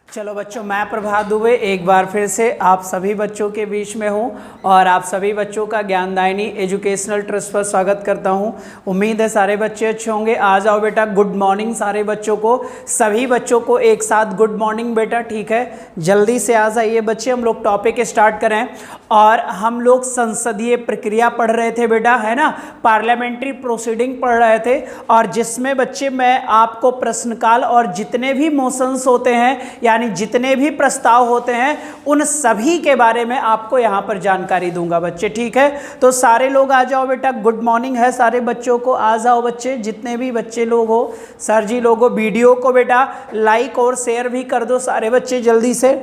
चलो बच्चों, मैं प्रभात दुबे एक बार फिर से आप सभी बच्चों के बीच में हूं और आप सभी बच्चों का ज्ञानदायिनी एजुकेशनल ट्रस्ट पर स्वागत करता हूं। उम्मीद है सारे बच्चे अच्छे होंगे। आ जाओ बेटा, गुड मॉर्निंग सारे बच्चों को, सभी बच्चों को एक साथ गुड मॉर्निंग बेटा। ठीक है, जल्दी से आ जाइए बच्चे, हम लोग टॉपिक स्टार्ट करें। और हम लोग संसदीय प्रक्रिया पढ़ रहे थे बेटा, है ना, पार्लियामेंट्री प्रोसीडिंग पढ़ रहे थे, और जिसमें बच्चे मैं आपको प्रश्नकाल और जितने भी मोशंस होते हैं यानी जितने भी प्रस्ताव होते हैं उन सभी के बारे में आपको यहाँ पर जानकारी दूंगा बच्चे। ठीक है, तो सारे लोग आ जाओ बेटा, गुड मॉर्निंग है सारे बच्चों को। आ जाओ बच्चे, जितने भी बच्चे लोग हो, सर जी लोग हो, वीडियो को बेटा लाइक और शेयर भी कर दो सारे बच्चे जल्दी से।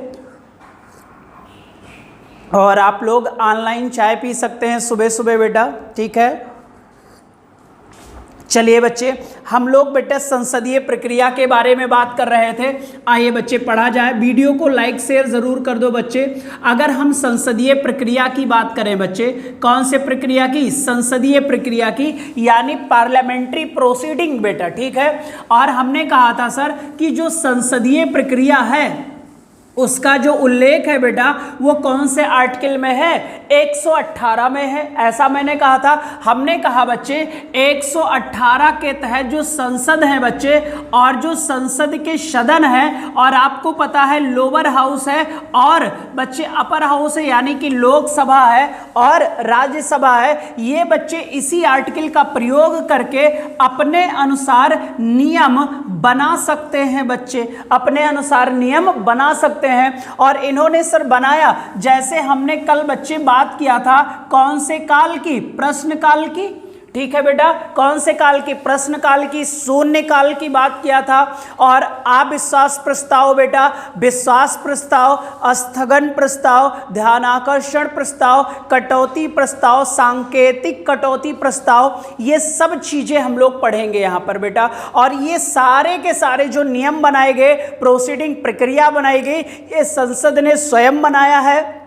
और आप लोग ऑनलाइन चाय पी सकते हैं सुबह सुबह बेटा। ठीक है, चलिए बच्चे, हम लोग बेटा संसदीय प्रक्रिया के बारे में बात कर रहे थे। आइए बच्चे पढ़ा जाए। वीडियो को लाइक शेयर जरूर कर दो बच्चे। अगर हम संसदीय प्रक्रिया की बात करें बच्चे, कौन से प्रक्रिया की? संसदीय प्रक्रिया की, यानी पार्लियामेंट्री प्रोसीडिंग बेटा। ठीक है, और हमने कहा था सर कि जो संसदीय प्रक्रिया है उसका जो उल्लेख है बेटा वो कौन से आर्टिकल में है? 118 में है, ऐसा मैंने कहा था। हमने कहा बच्चे 118 के तहत जो संसद है बच्चे, और जो संसद के सदन है, और आपको पता है लोअर हाउस है और बच्चे अपर हाउस है, यानी कि लोकसभा है और राज्यसभा है, ये बच्चे इसी आर्टिकल का प्रयोग करके अपने अनुसार नियम बना सकते हैं बच्चे, अपने अनुसार नियम बना सकते हैं। और इन्होंने सर बनाया, जैसे हमने कल बच्चे बात किया था कौन से काल की? प्रश्न काल की। ठीक है बेटा, कौन से काल की? प्रश्न काल की, शून्य काल की बात किया था। और अविश्वास प्रस्ताव बेटा, विश्वास प्रस्ताव, स्थगन प्रस्ताव, ध्यानाकर्षण प्रस्ताव, कटौती प्रस्ताव, सांकेतिक कटौती प्रस्ताव, ये सब चीजें हम लोग पढ़ेंगे यहाँ पर बेटा। और ये सारे के सारे जो नियम बनाए गए, प्रोसीडिंग प्रक्रिया बनाई गई, ये संसद ने स्वयं बनाया है।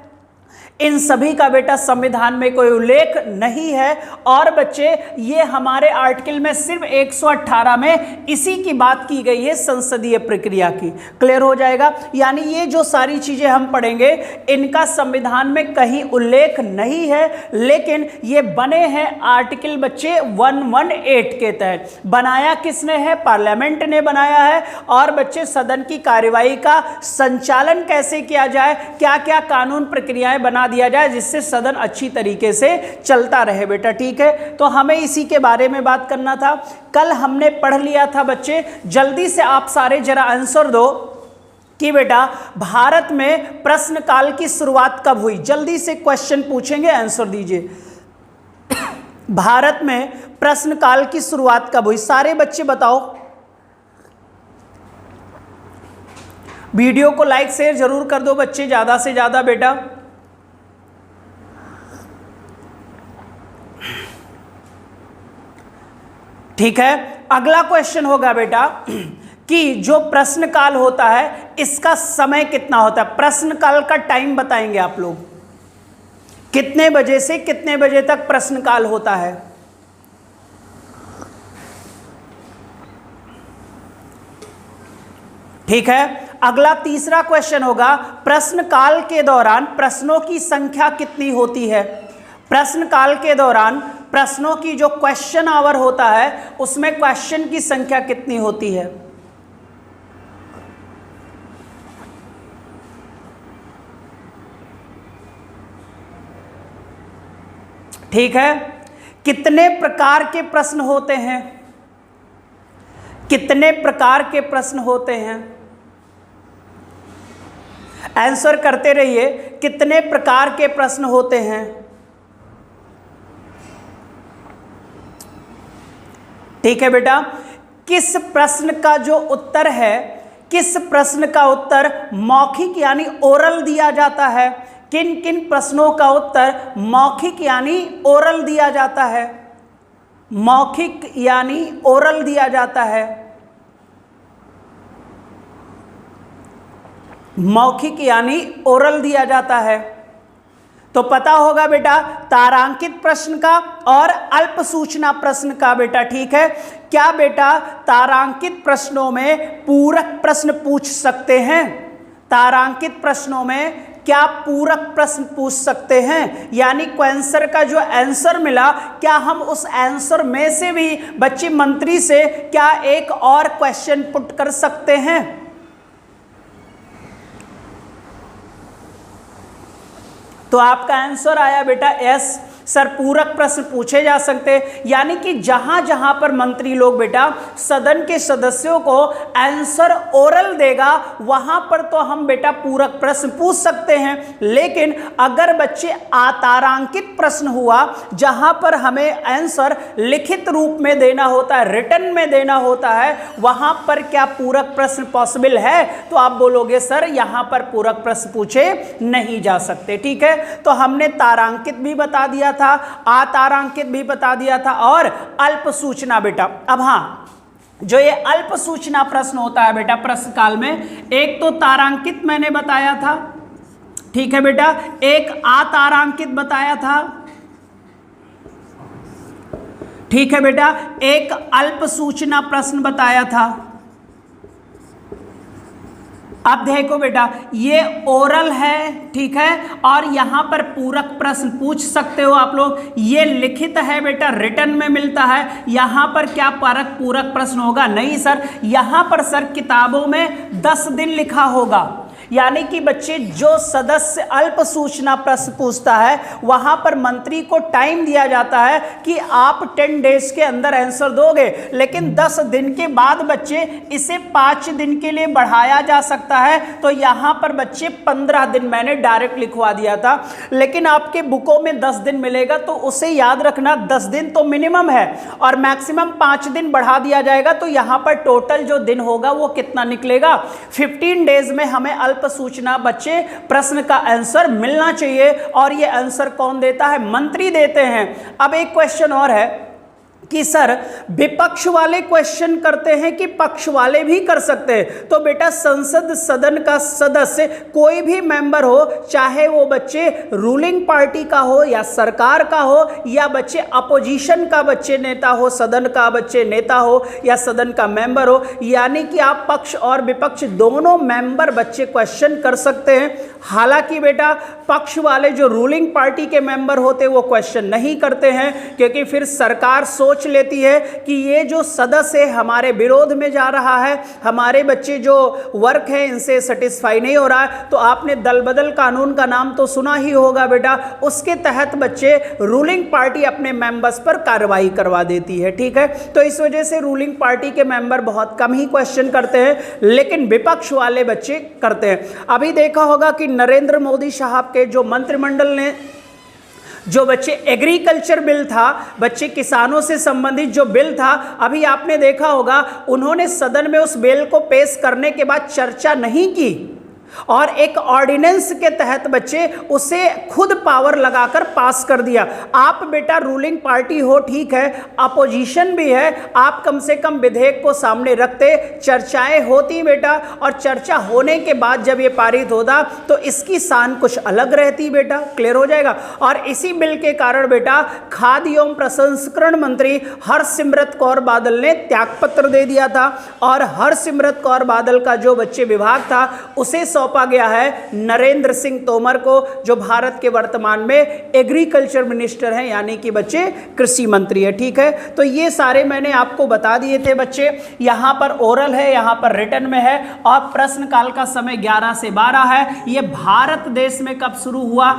इन सभी का बेटा संविधान में कोई उल्लेख नहीं है। और बच्चे ये हमारे आर्टिकल में सिर्फ 118 में इसी की बात की गई है, संसदीय प्रक्रिया की। क्लियर हो जाएगा? यानी ये जो सारी चीजें हम पढ़ेंगे इनका संविधान में कहीं उल्लेख नहीं है, लेकिन ये बने हैं आर्टिकल बच्चे 118 के तहत। बनाया किसने है? पार्लियामेंट ने बनाया है। और बच्चे सदन की कार्यवाही का संचालन कैसे किया जाए, क्या क्या कानून प्रक्रियाएं बना दिया जाए जिससे सदन अच्छी तरीके से चलता रहे बेटा। ठीक है, तो हमें इसी के बारे में बात करना था। कल हमने पढ़ लिया था बच्चे, जल्दी से आप सारे जरा आंसर दो कि बेटा भारत में प्रश्न काल की शुरुआत कब हुई? जल्दी से क्वेश्चन पूछेंगे, आंसर दीजिए। भारत में प्रश्न काल की शुरुआत कब हुई? सारे बच्चे बताओ। वीडियो को लाइक शेयर जरूर कर दो बच्चे, ज्यादा से ज्यादा बेटा। ठीक है, अगला क्वेश्चन होगा बेटा कि जो प्रश्न काल होता है इसका समय कितना होता है? प्रश्न काल का टाइम बताएंगे आप लोग, कितने बजे से कितने बजे तक प्रश्न काल होता है? ठीक है, अगला तीसरा क्वेश्चन होगा, प्रश्न काल के दौरान प्रश्नों की संख्या कितनी होती है? प्रश्न काल के दौरान प्रश्नों की जो क्वेश्चन आवर होता है उसमें क्वेश्चन की संख्या कितनी होती है? ठीक है, कितने प्रकार के प्रश्न होते हैं? कितने प्रकार के प्रश्न होते हैं? आंसर करते रहिए, कितने प्रकार के प्रश्न होते हैं? ठीक है बेटा, किस प्रश्न का जो उत्तर है, किस प्रश्न का उत्तर मौखिक यानी ओरल दिया जाता है? किन किन प्रश्नों का उत्तर मौखिक यानी ओरल दिया जाता है? मौखिक यानी ओरल दिया जाता है। मौखिक यानी ओरल दिया जाता है। तो पता होगा बेटा तारांकित प्रश्न का और अल्प सूचना प्रश्न का बेटा। ठीक है, क्या बेटा तारांकित प्रश्नों में पूरक प्रश्न पूछ सकते हैं? तारांकित प्रश्नों में क्या पूरक प्रश्न पूछ सकते हैं, यानी क्वेश्चन का जो आंसर मिला क्या हम उस आंसर में से भी बच्चे मंत्री से क्या एक और क्वेश्चन पुट कर सकते हैं। तो आपका आंसर आया बेटा यस सर, पूरक प्रश्न पूछे जा सकते हैं, यानी कि जहां जहां पर मंत्री लोग बेटा सदन के सदस्यों को आंसर ओरल देगा वहां पर तो हम बेटा पूरक प्रश्न पूछ सकते हैं। लेकिन अगर बच्चे तारांकित प्रश्न हुआ जहां पर हमें आंसर लिखित रूप में देना होता है, रिटन में देना होता है, वहां पर क्या पूरक प्रश्न पॉसिबल है? तो आप बोलोगे सर यहां पर पूरक प्रश्न पूछे नहीं जा सकते। ठीक है, तो हमने तारांकित भी बता दिया था, अतारांकित भी बता दिया था और अल्प सूचना बेटा। अब हाँ, जो ये अल्प सूचना प्रश्न होता है बेटा प्रश्न काल में, एक तो तारांकित मैंने बताया था, ठीक है बेटा, एक अतारांकित बताया था, ठीक है बेटा, एक अल्प सूचना प्रश्न बताया था। अब देखो बेटा ये ओरल है, ठीक है, और यहां पर पूरक प्रश्न पूछ सकते हो आप लोग। ये लिखित है बेटा, रिटन में मिलता है, यहां पर क्या पूरक प्रश्न होगा? नहीं सर, यहां पर सर किताबों में 10 दिन लिखा होगा, यानी कि बच्चे जो सदस्य अल्प सूचना प्रश्न पूछता है वहां पर मंत्री को टाइम दिया जाता है कि आप 10 डेज के अंदर आंसर दोगे, लेकिन 10 दिन के बाद बच्चे इसे 5 दिन के लिए बढ़ाया जा सकता है। तो यहां पर बच्चे 15 दिन मैंने डायरेक्ट लिखवा दिया था, लेकिन आपके बुकों में 10 दिन मिलेगा तो उसे याद रखना 10 दिन तो मिनिमम है और मैक्सिमम 5 दिन बढ़ा दिया जाएगा। तो यहां पर टोटल जो दिन होगा वो कितना निकलेगा? 15 डेज में हमें अल्प सूचना बच्चे प्रश्न का आंसर मिलना चाहिए, और ये आंसर कौन देता है? मंत्री देते हैं। अब एक क्वेश्चन और है कि सर विपक्ष वाले क्वेश्चन करते हैं कि पक्ष वाले भी कर सकते हैं? तो बेटा संसद सदन का सदस्य कोई भी मेंबर हो, चाहे वो बच्चे रूलिंग पार्टी का हो या सरकार का हो या बच्चे अपोजिशन का बच्चे नेता हो, सदन का बच्चे नेता हो या सदन का मेंबर हो, यानी कि आप पक्ष और विपक्ष दोनों मेंबर बच्चे क्वेश्चन कर सकते हैं। हालांकि बेटा पक्ष वाले जो रूलिंग पार्टी के मेंबर होते वो क्वेश्चन नहीं करते हैं, क्योंकि फिर सरकार सोच लेती है कि ये जो सदस्य हमारे विरोध में जा रहा है, हमारे बच्चे जो वर्क है इनसे सेटिस्फाई नहीं हो रहा है। तो आपने दल बदल कानून का नाम तो सुना ही होगा बेटा, उसके तहत बच्चे रूलिंग पार्टी अपने मेंबर्स पर कार्रवाई करवा देती है। ठीक है, तो इस वजह से रूलिंग पार्टी के मेंबर बहुत कम ही क्वेश्चन करते हैं, लेकिन विपक्ष वाले बच्चे करते हैं। अभी देखा होगा कि नरेंद्र मोदी साहब के जो मंत्रिमंडल ने जो बच्चे एग्रीकल्चर बिल था, बच्चे किसानों से संबंधित जो बिल था, अभी आपने देखा होगा उन्होंने सदन में उस बिल को पेश करने के बाद चर्चा नहीं की और एक ऑर्डिनेंस के तहत बच्चे उसे खुद पावर लगाकर पास कर दिया। आप बेटा रूलिंग पार्टी हो, ठीक है, अपोजिशन भी है, आप कम से कम विधेयक को सामने रखते, चर्चाएं होती बेटा, और चर्चा होने के बाद जब ये पारित होता तो इसकी शान कुछ अलग रहती बेटा। क्लियर हो जाएगा। और इसी बिल के कारण बेटा खाद्य एवं प्रसंस्करण मंत्री हरसिमरत कौर बादल ने त्यागपत्र दे दिया था, और हरसिमरत कौर बादल का जो बच्चे विभाग था उसे सौंपा गया है नरेंद्र सिंह तोमर को, जो भारत के वर्तमान में एग्रीकल्चर मिनिस्टर हैं, यानी कि बच्चे कृषि मंत्री है। ठीक है, तो ये सारे मैंने आपको बता दिए थे बच्चे। यहां पर ओरल है, यहां पर रिटन में है, और प्रश्न काल का समय 11 से 12 है। ये भारत देश में कब शुरू हुआ?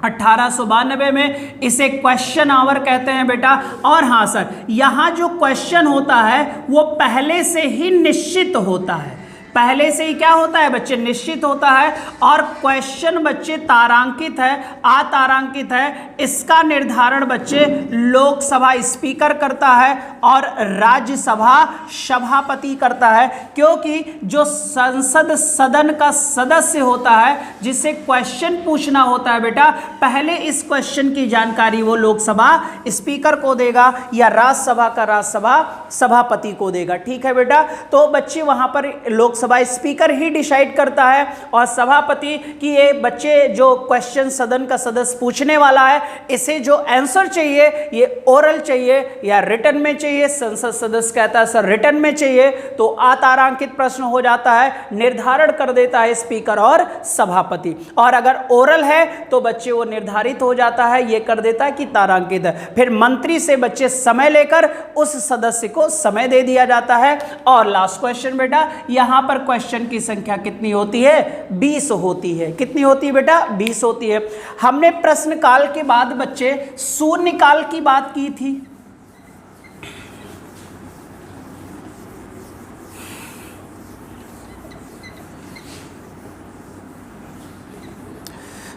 1892 में। इसे क्वेश्चन आवर कहते हैं बेटा। और हाँ सर, यहाँ जो क्वेश्चन होता है वो पहले से ही निश्चित होता है, पहले से ही क्या होता है बच्चे? निश्चित होता है। और क्वेश्चन बच्चे तारांकित है, अतारांकित है, इसका निर्धारण बच्चे लोकसभा स्पीकर करता है और राज्यसभा सभापति करता है, क्योंकि जो संसद सदन का सदस्य होता है जिसे क्वेश्चन पूछना होता है बेटा, पहले इस क्वेश्चन की जानकारी वो लोकसभा स्पीकर को देगा या राज्यसभा का राज्यसभा सभापति को देगा। ठीक है बेटा, तो बच्चे वहां पर लोकसभा लोकसभा स्पीकर ही डिसाइड करता है, और सभापति कि ये बच्चे जो क्वेश्चन सदन का सदस्य पूछने वाला है, इसे जो आंसर चाहिए ये ओरल चाहिए या रिटन में चाहिए। संसद सदस्य कहता है सर रिटन में चाहिए, तो अतारांकित प्रश्न हो जाता है, निर्धारण कर देता है स्पीकर और सभापति। और अगर ओरल है तो बच्चे वो निर्धारित हो जाता है, ये कर देता है कि तारांकित है। फिर मंत्री से बच्चे समय लेकर उस सदस्य को समय दे दिया जाता है। और लास्ट क्वेश्चन बेटा, यहां पर क्वेश्चन की संख्या कितनी होती है? 20 होती है। कितनी होती है बेटा? 20 होती है। हमने प्रश्न काल के बाद बच्चे शून्य काल की बात की थी।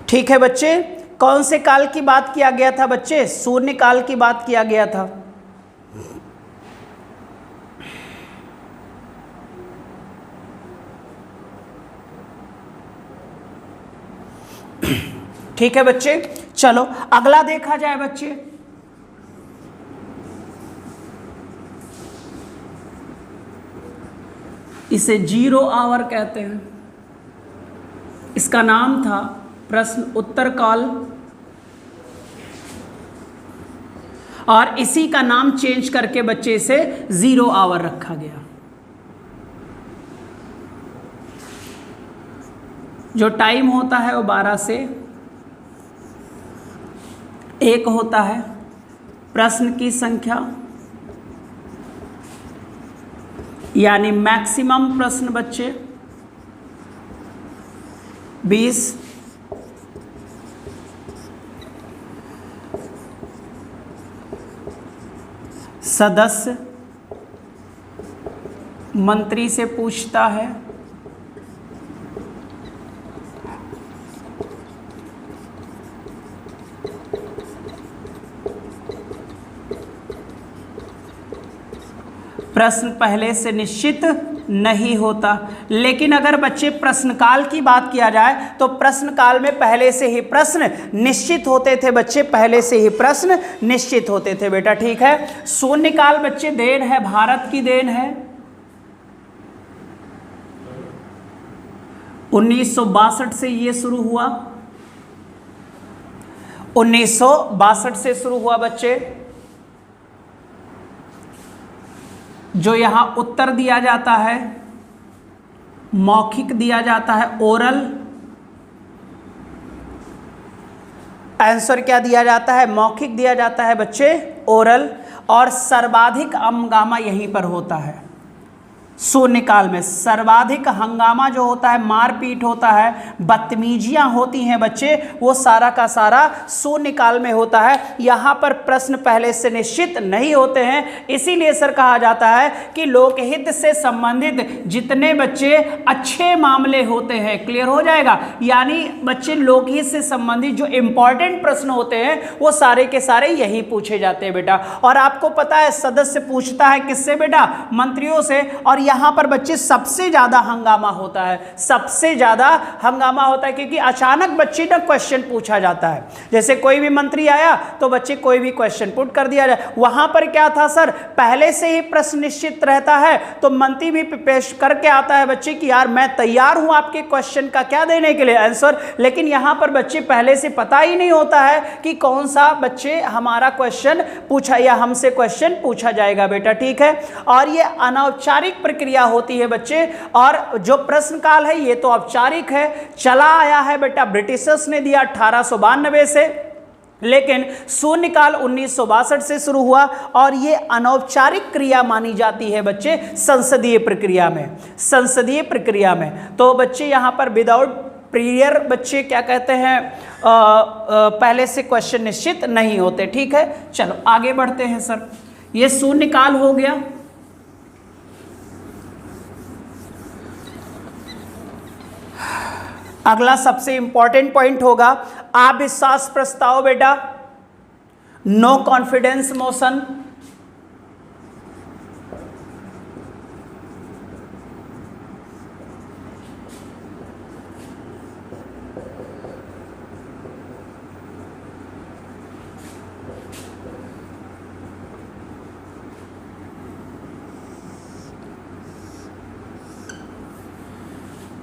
ठीक है बच्चे, कौन से काल की बात किया गया था बच्चे? शून्य काल की बात किया गया था। ठीक है बच्चे, चलो अगला देखा जाए बच्चे। इसे 0 आवर कहते हैं। इसका नाम था प्रश्न उत्तर काल, और इसी का नाम चेंज करके बच्चे से 0 आवर रखा गया। जो टाइम होता है वो 12 से 1 होता है। प्रश्न की संख्या यानी मैक्सिमम प्रश्न बच्चे 20। सदस्य मंत्री से पूछता है, प्रश्न पहले से निश्चित नहीं होता। लेकिन अगर बच्चे प्रश्नकाल की बात किया जाए तो प्रश्नकाल में पहले से ही प्रश्न निश्चित होते थे बच्चे, पहले से ही प्रश्न निश्चित होते थे बेटा। ठीक है, शून्यकाल बच्चे देन है, भारत की देन है। 1962 से ये शुरू हुआ, 1962 से शुरू हुआ बच्चे। जो यहां उत्तर दिया जाता है मौखिक दिया जाता है, ओरल। आंसर क्या दिया जाता है? मौखिक दिया जाता है बच्चे, ओरल। और सर्वाधिक हंगामा यहीं पर होता है। शून्यकाल में सर्वाधिक हंगामा जो होता है, मारपीट होता है, बदतमीजियां होती हैं बच्चे, वो सारा का सारा शून्यकाल में होता है। यहाँ पर प्रश्न पहले से निश्चित नहीं होते हैं। इसीलिए सर कहा जाता है कि लोकहित से संबंधित जितने बच्चे अच्छे मामले होते हैं, क्लियर हो जाएगा, यानी बच्चे लोकहित से संबंधित जो इंपॉर्टेंट प्रश्न होते हैं वो सारे के सारे यही पूछे जाते हैं बेटा। और आपको पता है सदस्य पूछता है किससे बेटा? मंत्रियों से। और यहां पर बच्चे सबसे ज्यादा हंगामा होता है, सबसे ज्यादा हंगामा होता है, क्योंकि अचानक बच्चे का क्वेश्चन पूछा जाता है। जैसे कोई भी मंत्री आया तो बच्चे कोई भी क्वेश्चन पुट कर दिया जाए। वहां पर क्या था सर? पहले से ही प्रश्न निश्चित रहता है, तो मंत्री भी पेश करके आता है बच्चे कि यार मैं तैयार हूं आपके क्वेश्चन का क्या देने के लिए आंसर। लेकिन यहां पर बच्चे पहले से पता ही नहीं होता है कि कौन सा बच्चे हमारा क्वेश्चन पूछा या हमसे क्वेश्चन पूछा जाएगा बेटा। ठीक है, और ये अनौपचारिक प्रक्रिया होती है बच्चे। और जो प्रश्न काल है ये तो औपचारिक है, चला आया है बेटा, ब्रिटिशर्स ने दिया 1892 से, लेकिन शून्यकाल 1962 से शुरू हुआ। और ये अनौपचारिक क्रिया मानी जाती है बच्चे संसदीय प्रक्रिया में, संसदीय प्रक्रिया में। तो बच्चे यहाँ पर विदाउट प्रियर बच्चे क्या कहते हैं, पहले से क्वेश्चन निश्चित नहीं होते। ठीक है, चलो आगे बढ़ते हैं सर। ये शून्यकाल हो गया। अगला सबसे इंपॉर्टेंट पॉइंट होगा अविश्वास प्रस्ताव बेटा, नो कॉन्फिडेंस मोशन।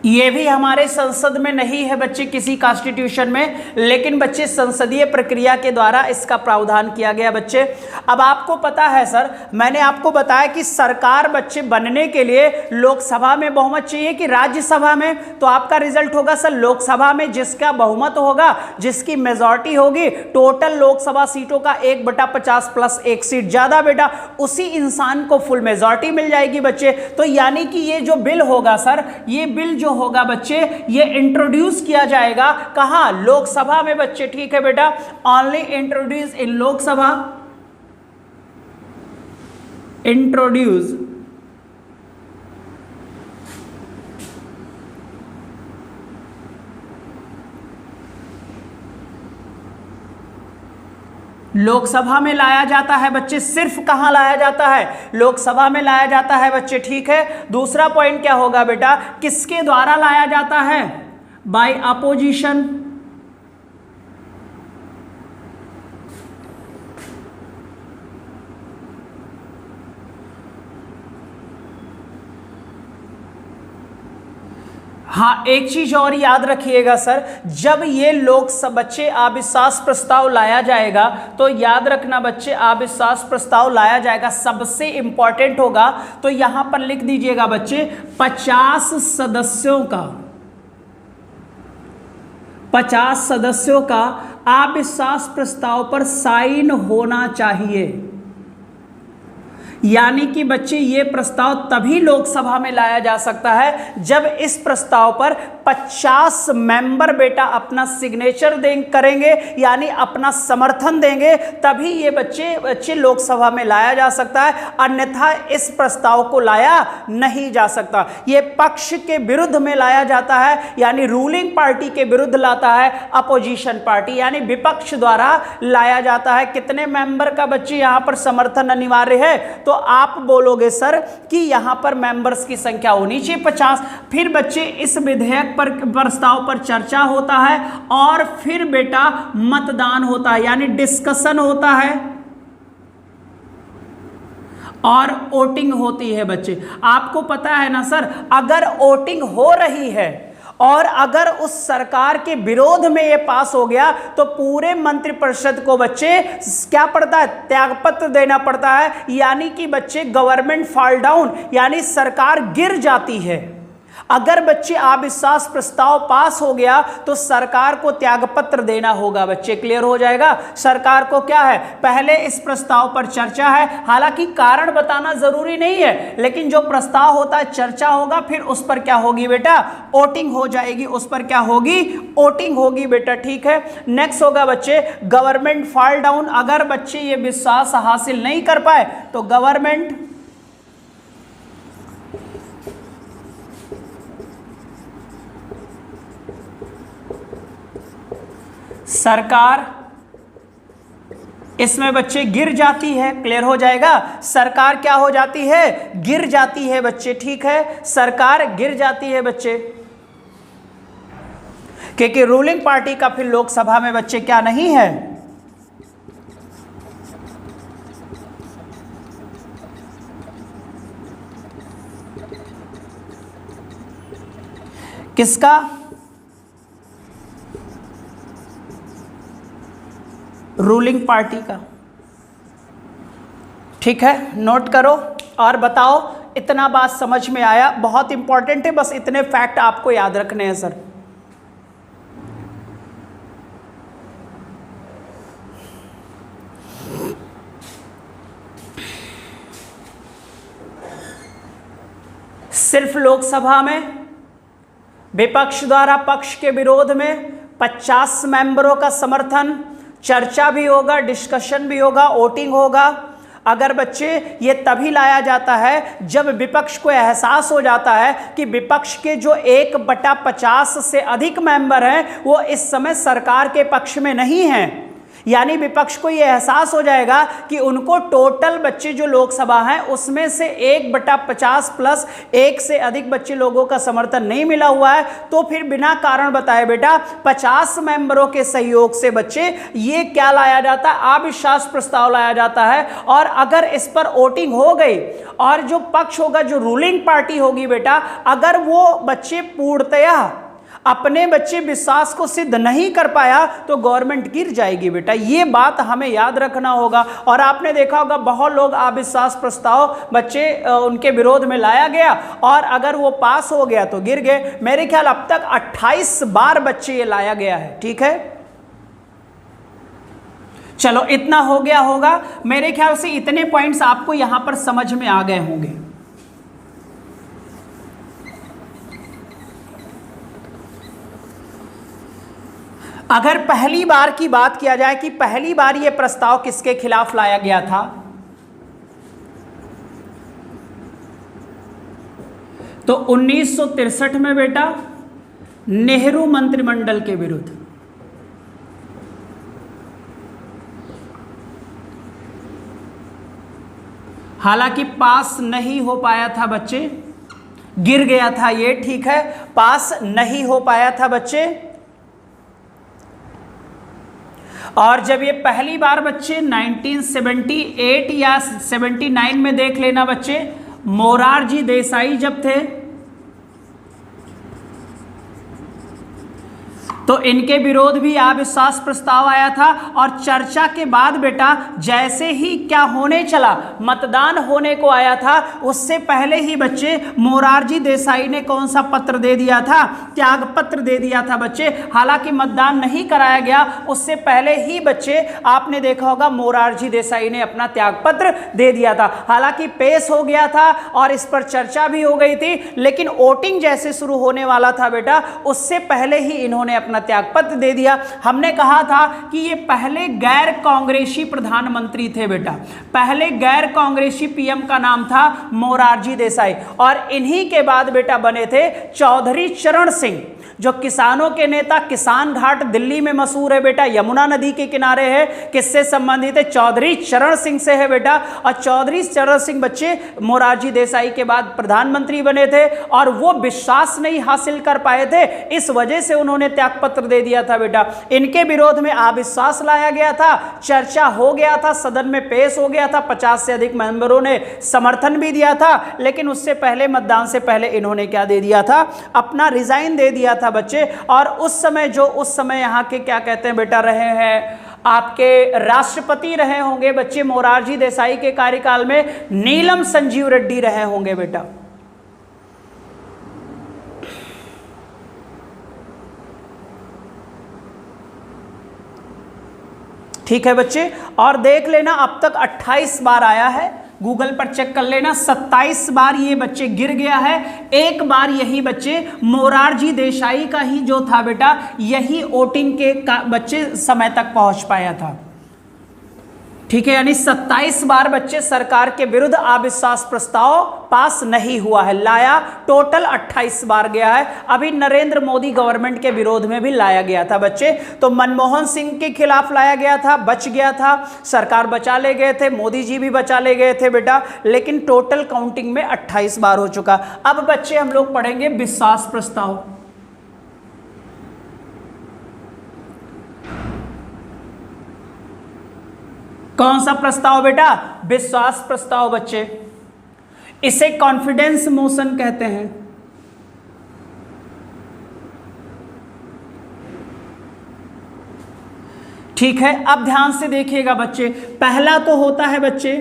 ये भी हमारे संसद में नहीं है बच्चे, किसी कॉन्स्टिट्यूशन में, लेकिन बच्चे संसदीय प्रक्रिया के द्वारा इसका प्रावधान किया गया बच्चे। अब आपको पता है सर, मैंने आपको बताया कि सरकार बच्चे बनने के लिए लोकसभा में बहुमत चाहिए कि राज्यसभा में, तो आपका रिजल्ट होगा सर लोकसभा में जिसका बहुमत होगा, जिसकी मेजॉरिटी होगी, टोटल लोकसभा सीटों का 1/50 प्लस 1 सीट ज्यादा बेटा, उसी इंसान को फुल मेजॉरिटी मिल जाएगी बच्चे। तो यानी कि ये जो बिल होगा सर, ये बिल जो होगा बच्चे, ये इंट्रोड्यूस किया जाएगा कहां? लोकसभा में बच्चे, ठीक है बेटा, ओनली इंट्रोड्यूस इन लोकसभा, इंट्रोड्यूस लोकसभा में लाया जाता है बच्चे। सिर्फ कहां लाया जाता है? लोकसभा में लाया जाता है बच्चे, ठीक है। दूसरा पॉइंट क्या होगा बेटा, किसके द्वारा लाया जाता है? By opposition. हाँ, एक चीज और याद रखिएगा सर, जब ये लोकसभा बच्चे अविश्वास प्रस्ताव लाया जाएगा, तो याद रखना बच्चे, अविश्वास प्रस्ताव लाया जाएगा, सबसे इंपॉर्टेंट होगा, तो यहां पर लिख दीजिएगा बच्चे 50 सदस्यों का, 50 सदस्यों का अविश्वास प्रस्ताव पर साइन होना चाहिए। यानी कि बच्चे ये प्रस्ताव तभी लोकसभा में लाया जा सकता है जब इस प्रस्ताव पर 50 मेंबर बेटा अपना सिग्नेचर करेंगे, यानी अपना समर्थन देंगे, तभी ये बच्चे लोकसभा में लाया जा सकता है, अन्यथा इस प्रस्ताव को लाया नहीं जा सकता। ये पक्ष के विरुद्ध में लाया जाता है, यानी रूलिंग पार्टी के विरुद्ध लाता है अपोजिशन पार्टी, यानी विपक्ष द्वारा लाया जाता है। कितने मेंबर का बच्चे यहां पर समर्थन अनिवार्य है? तो आप बोलोगे सर कि यहां पर मेंबर्स की संख्या होनी चाहिए 50। फिर बच्चे इस विधेयक पर प्रस्ताव पर चर्चा होता है और फिर बेटा मतदान होता है, यानी डिस्कशन होता है और वोटिंग होती है बच्चे। आपको पता है ना सर, अगर वोटिंग हो रही है और अगर उस सरकार के विरोध में ये पास हो गया, तो पूरे मंत्रिपरिषद को बच्चे क्या पड़ता है? त्यागपत्र देना पड़ता है, यानी कि बच्चे गवर्नमेंट फॉल डाउन, यानी सरकार गिर जाती है। अगर बच्चे अविश्वास प्रस्ताव पास हो गया तो सरकार को त्यागपत्र देना होगा बच्चे। क्लियर हो जाएगा? सरकार को क्या है, पहले इस प्रस्ताव पर चर्चा है, हालांकि कारण बताना जरूरी नहीं है, लेकिन जो प्रस्ताव होता है चर्चा होगा, फिर उस पर क्या होगी बेटा? वोटिंग हो जाएगी। उस पर क्या होगी? वोटिंग होगी बेटा, ठीक है। नेक्स्ट होगा बच्चे गवर्नमेंट फॉल डाउन। अगर बच्चे ये विश्वास हासिल नहीं कर पाए तो गवर्नमेंट सरकार इसमें बच्चे गिर जाती है। क्लियर हो जाएगा? सरकार क्या हो जाती है? गिर जाती है बच्चे, ठीक है, सरकार गिर जाती है बच्चे, क्योंकि रूलिंग पार्टी का फिर लोकसभा में बच्चे क्या नहीं है? किसका? रूलिंग पार्टी का। ठीक है, नोट करो और बताओ इतना बात समझ में आया? बहुत इंपॉर्टेंट है, बस इतने फैक्ट आपको याद रखने हैं सर। सिर्फ लोकसभा में विपक्ष द्वारा पक्ष के विरोध में 50 मेंबरों का समर्थन, चर्चा भी होगा, डिस्कशन भी होगा, वोटिंग होगा। अगर बच्चे ये तभी लाया जाता है जब विपक्ष को एहसास हो जाता है कि विपक्ष के जो 1/50 से अधिक मेंबर हैं वो इस समय सरकार के पक्ष में नहीं हैं, यानी विपक्ष को यह एहसास हो जाएगा कि उनको टोटल बच्चे जो लोकसभा है उसमें से 1/50 प्लस 1 से अधिक बच्चे लोगों का समर्थन नहीं मिला हुआ है, तो फिर बिना कारण बताए बेटा 50 मेंबरों के सहयोग से बच्चे ये क्या लाया जाता है, अविश्वास प्रस्ताव लाया जाता है। और अगर इस पर वोटिंग हो गई और जो पक्ष होगा, जो रूलिंग पार्टी होगी बेटा, अगर वो बच्चे पूर्णतया अपने बच्चे विश्वास को सिद्ध नहीं कर पाया तो गवर्नमेंट गिर जाएगी बेटा। ये बात हमें याद रखना होगा। और आपने देखा होगा बहुत लोग अविश्वास प्रस्ताव बच्चे उनके विरोध में लाया गया और अगर वो पास हो गया तो गिर गए। मेरे ख्याल अब तक 28 बार बच्चे ये लाया गया है। ठीक है, चलो इतना हो गया होगा। मेरे ख्याल से इतने पॉइंट्स आपको यहां पर समझ में आ गए होंगे। अगर पहली बार की बात किया जाए कि पहली बार यह प्रस्ताव किसके खिलाफ लाया गया था, तो 1963 में बेटा नेहरू मंत्रिमंडल के विरुद्ध। हालांकि पास नहीं हो पाया था बच्चे, गिर गया था ये, ठीक है, पास नहीं हो पाया था बच्चे। और जब ये पहली बार बच्चे 1978 या 79 में देख लेना बच्चे, मोरारजी देसाई जब थे तो इनके विरोध भी अविश्वास प्रस्ताव आया था। और चर्चा के बाद बेटा जैसे ही क्या होने चला, मतदान होने को आया था, उससे पहले ही बच्चे मोरारजी देसाई ने कौन सा पत्र दे दिया था, त्याग पत्र दे दिया था बच्चे। हालांकि मतदान नहीं कराया गया, उससे पहले ही बच्चे आपने देखा होगा मोरारजी देसाई ने अपना त्याग पत्र दे दिया था। हालांकि पेश हो गया था और इस पर चर्चा भी हो गई थी, लेकिन वोटिंग जैसे शुरू होने वाला था बेटा, उससे पहले ही इन्होंने अपना त्यागपत्र दे दिया। हमने कहा था कि ये पहले गैर कांग्रेसी प्रधानमंत्री थे बेटा, पहले गैर कांग्रेसी पीएम का नाम था मोरारजी देसाई। और इन्हीं के बाद बेटा बने थे चौधरी चरण सिंह, जो किसानों के नेता, किसान घाट दिल्ली में मशहूर है बेटा, यमुना नदी के किनारे है। किससे संबंधित है? चौधरी चरण सिंह से है बेटा। और चौधरी चरण सिंह बच्चे मोरारजी देसाई के बाद प्रधानमंत्री बने थे और वो विश्वास नहीं हासिल कर पाए थे, इस वजह से उन्होंने त्यागपत्र दे दिया था बेटा। इनके विरोध में अविश्वास लाया गया था, चर्चा हो गया था, सदन में पेश हो गया था, 50 से अधिक मेंबरों ने समर्थन भी दिया था। लेकिन उससे पहले, मतदान से पहले इन्होंने क्या दे दिया था? अपना रिजाइन दे दिया था बच्चे। और उस समय यहाँ के क्या कहते हैं बेटा, रहे हैं आपके राष्ट्रपति रहे होंगे बच्चे मोरारजी देसाई के कार्यकाल में, नीलम संजीव रेड्डी रहे होंगे बेटा। ठीक है बच्चे, और देख लेना अब तक 28 बार आया है, गूगल पर चेक कर लेना, 27 बार ये बच्चे गिर गया है। एक बार यही बच्चे मोरारजी देसाई का ही जो था बेटा, यही वोटिंग के बच्चे समय तक पहुंच पाया था। ठीक है, यानी 27 बार बच्चे सरकार के विरुद्ध अविश्वास प्रस्ताव पास नहीं हुआ है, लाया टोटल 28 बार गया है। अभी नरेंद्र मोदी गवर्नमेंट के विरोध में भी लाया गया था बच्चे। तो मनमोहन सिंह के खिलाफ लाया गया था, बच गया था, सरकार बचा ले गए थे, मोदी जी भी बचा ले गए थे बेटा, लेकिन टोटल काउंटिंग में 28 बार हो चुका। अब बच्चे हम लोग पढ़ेंगे विश्वास प्रस्ताव। कौन सा प्रस्ताव बेटा? विश्वास प्रस्ताव बच्चे। इसे कॉन्फिडेंस मोशन कहते हैं। ठीक है, अब ध्यान से देखिएगा बच्चे। पहला तो होता है बच्चे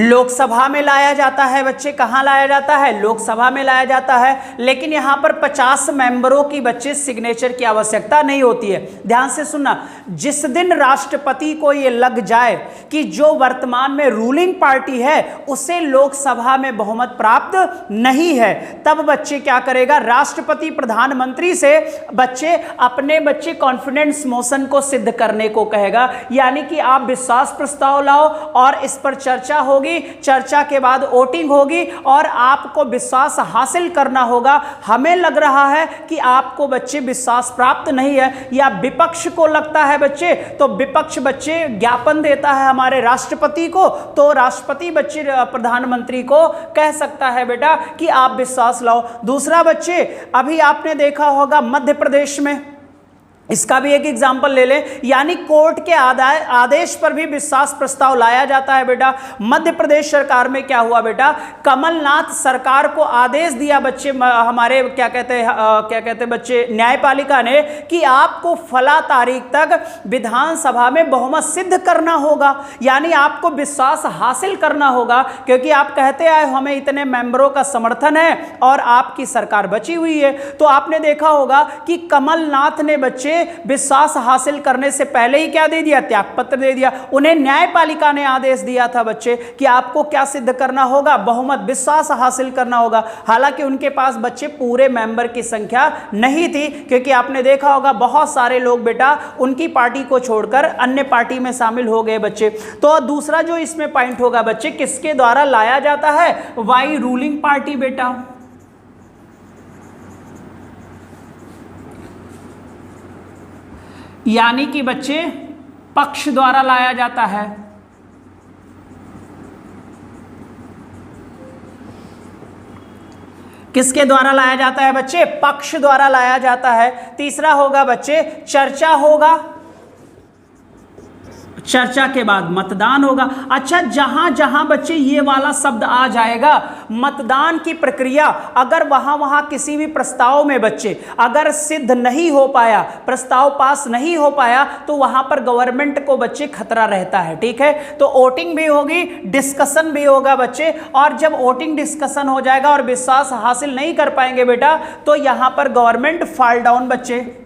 लोकसभा में लाया जाता है बच्चे, कहाँ लाया जाता है? लोकसभा में लाया जाता है। लेकिन यहाँ पर 50 मेंबरों की बच्चे सिग्नेचर की आवश्यकता नहीं होती है। ध्यान से सुनना, जिस दिन राष्ट्रपति को ये लग जाए कि जो वर्तमान में रूलिंग पार्टी है उसे लोकसभा में बहुमत प्राप्त नहीं है, तब बच्चे क्या करेगा? राष्ट्रपति प्रधानमंत्री से बच्चे कॉन्फिडेंस मोशन को सिद्ध करने को कहेगा, यानी कि आप विश्वास प्रस्ताव लाओ और इस पर चर्चा होगी, चर्चा के बाद वोटिंग होगी और आपको विश्वास हासिल करना होगा। हमें लग रहा है कि आपको बच्चे विश्वास प्राप्त नहीं है, या विपक्ष को लगता है बच्चे, तो विपक्ष बच्चे ज्ञापन देता है हमारे राष्ट्रपति को, तो राष्ट्रपति बच्चे प्रधानमंत्री को कह सकता है बेटा कि आप विश्वास लाओ। दूसरा बच्चे, अभी आपने देखा होगा मध्य प्रदेश में, इसका भी एक एग्जाम्पल ले लें, यानी कोर्ट के आदेश पर भी विश्वास प्रस्ताव लाया जाता है बेटा। मध्य प्रदेश सरकार में क्या हुआ बेटा? कमलनाथ सरकार को आदेश दिया बच्चे, हमारे क्या कहते हैं बच्चे, न्यायपालिका ने, कि आपको फला तारीख तक विधानसभा में बहुमत सिद्ध करना होगा, यानी आपको विश्वास हासिल करना होगा, क्योंकि आप कहते आए हमें इतने मेंबरों का समर्थन है और आपकी सरकार बची हुई है। तो आपने देखा होगा कि कमलनाथ ने बच्चे विश्वास हासिल करने से पहले ही क्या दे दिया? त्यागपत्र दे दिया। उन्हें न्यायपालिका ने आदेश दिया था बच्चे कि आपको क्या सिद्ध करना होगा? बहुमत, विश्वास हासिल करना होगा। हालांकि उनके पास बच्चे पूरे मेंबर की संख्या नहीं थी, क्योंकि आपने देखा होगा बहुत सारे लोग बेटा उनकी पार्टी को छोड़कर अन्य पार्टी में शामिल हो गए बच्चे। तो दूसरा जो इसमें पॉइंट होगा बच्चे, किसके द्वारा लाया जाता है? वाई रूलिंग पार्टी बेटा। यानी कि बच्चे पक्ष द्वारा लाया जाता है। किसके द्वारा लाया जाता है बच्चे? पक्ष द्वारा लाया जाता है। तीसरा होगा बच्चे चर्चा होगा, चर्चा के बाद मतदान होगा। अच्छा, जहां जहां बच्चे ये वाला शब्द आ जाएगा, मतदान की प्रक्रिया, अगर वहां किसी भी प्रस्ताव में बच्चे अगर सिद्ध नहीं हो पाया, प्रस्ताव पास नहीं हो पाया, तो वहां पर गवर्नमेंट को बच्चे खतरा रहता है। ठीक है, तो वोटिंग भी होगी, डिस्कशन भी होगा बच्चे, और जब वोटिंग डिस्कशन हो जाएगा और विश्वास हासिल नहीं कर पाएंगे बेटा, तो यहां पर गवर्नमेंट फॉल डाउन बच्चे।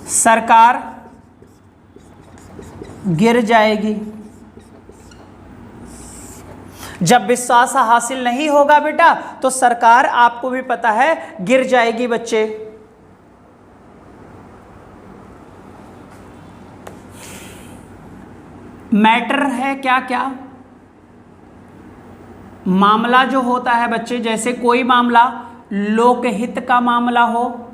सरकार गिर जाएगी। जब विश्वास हासिल नहीं होगा बेटा, तो सरकार, आपको भी पता है, गिर जाएगी बच्चे। मैटर है क्या क्या? मामला जो होता है बच्चे, जैसे कोई मामला लोकहित का मामला हो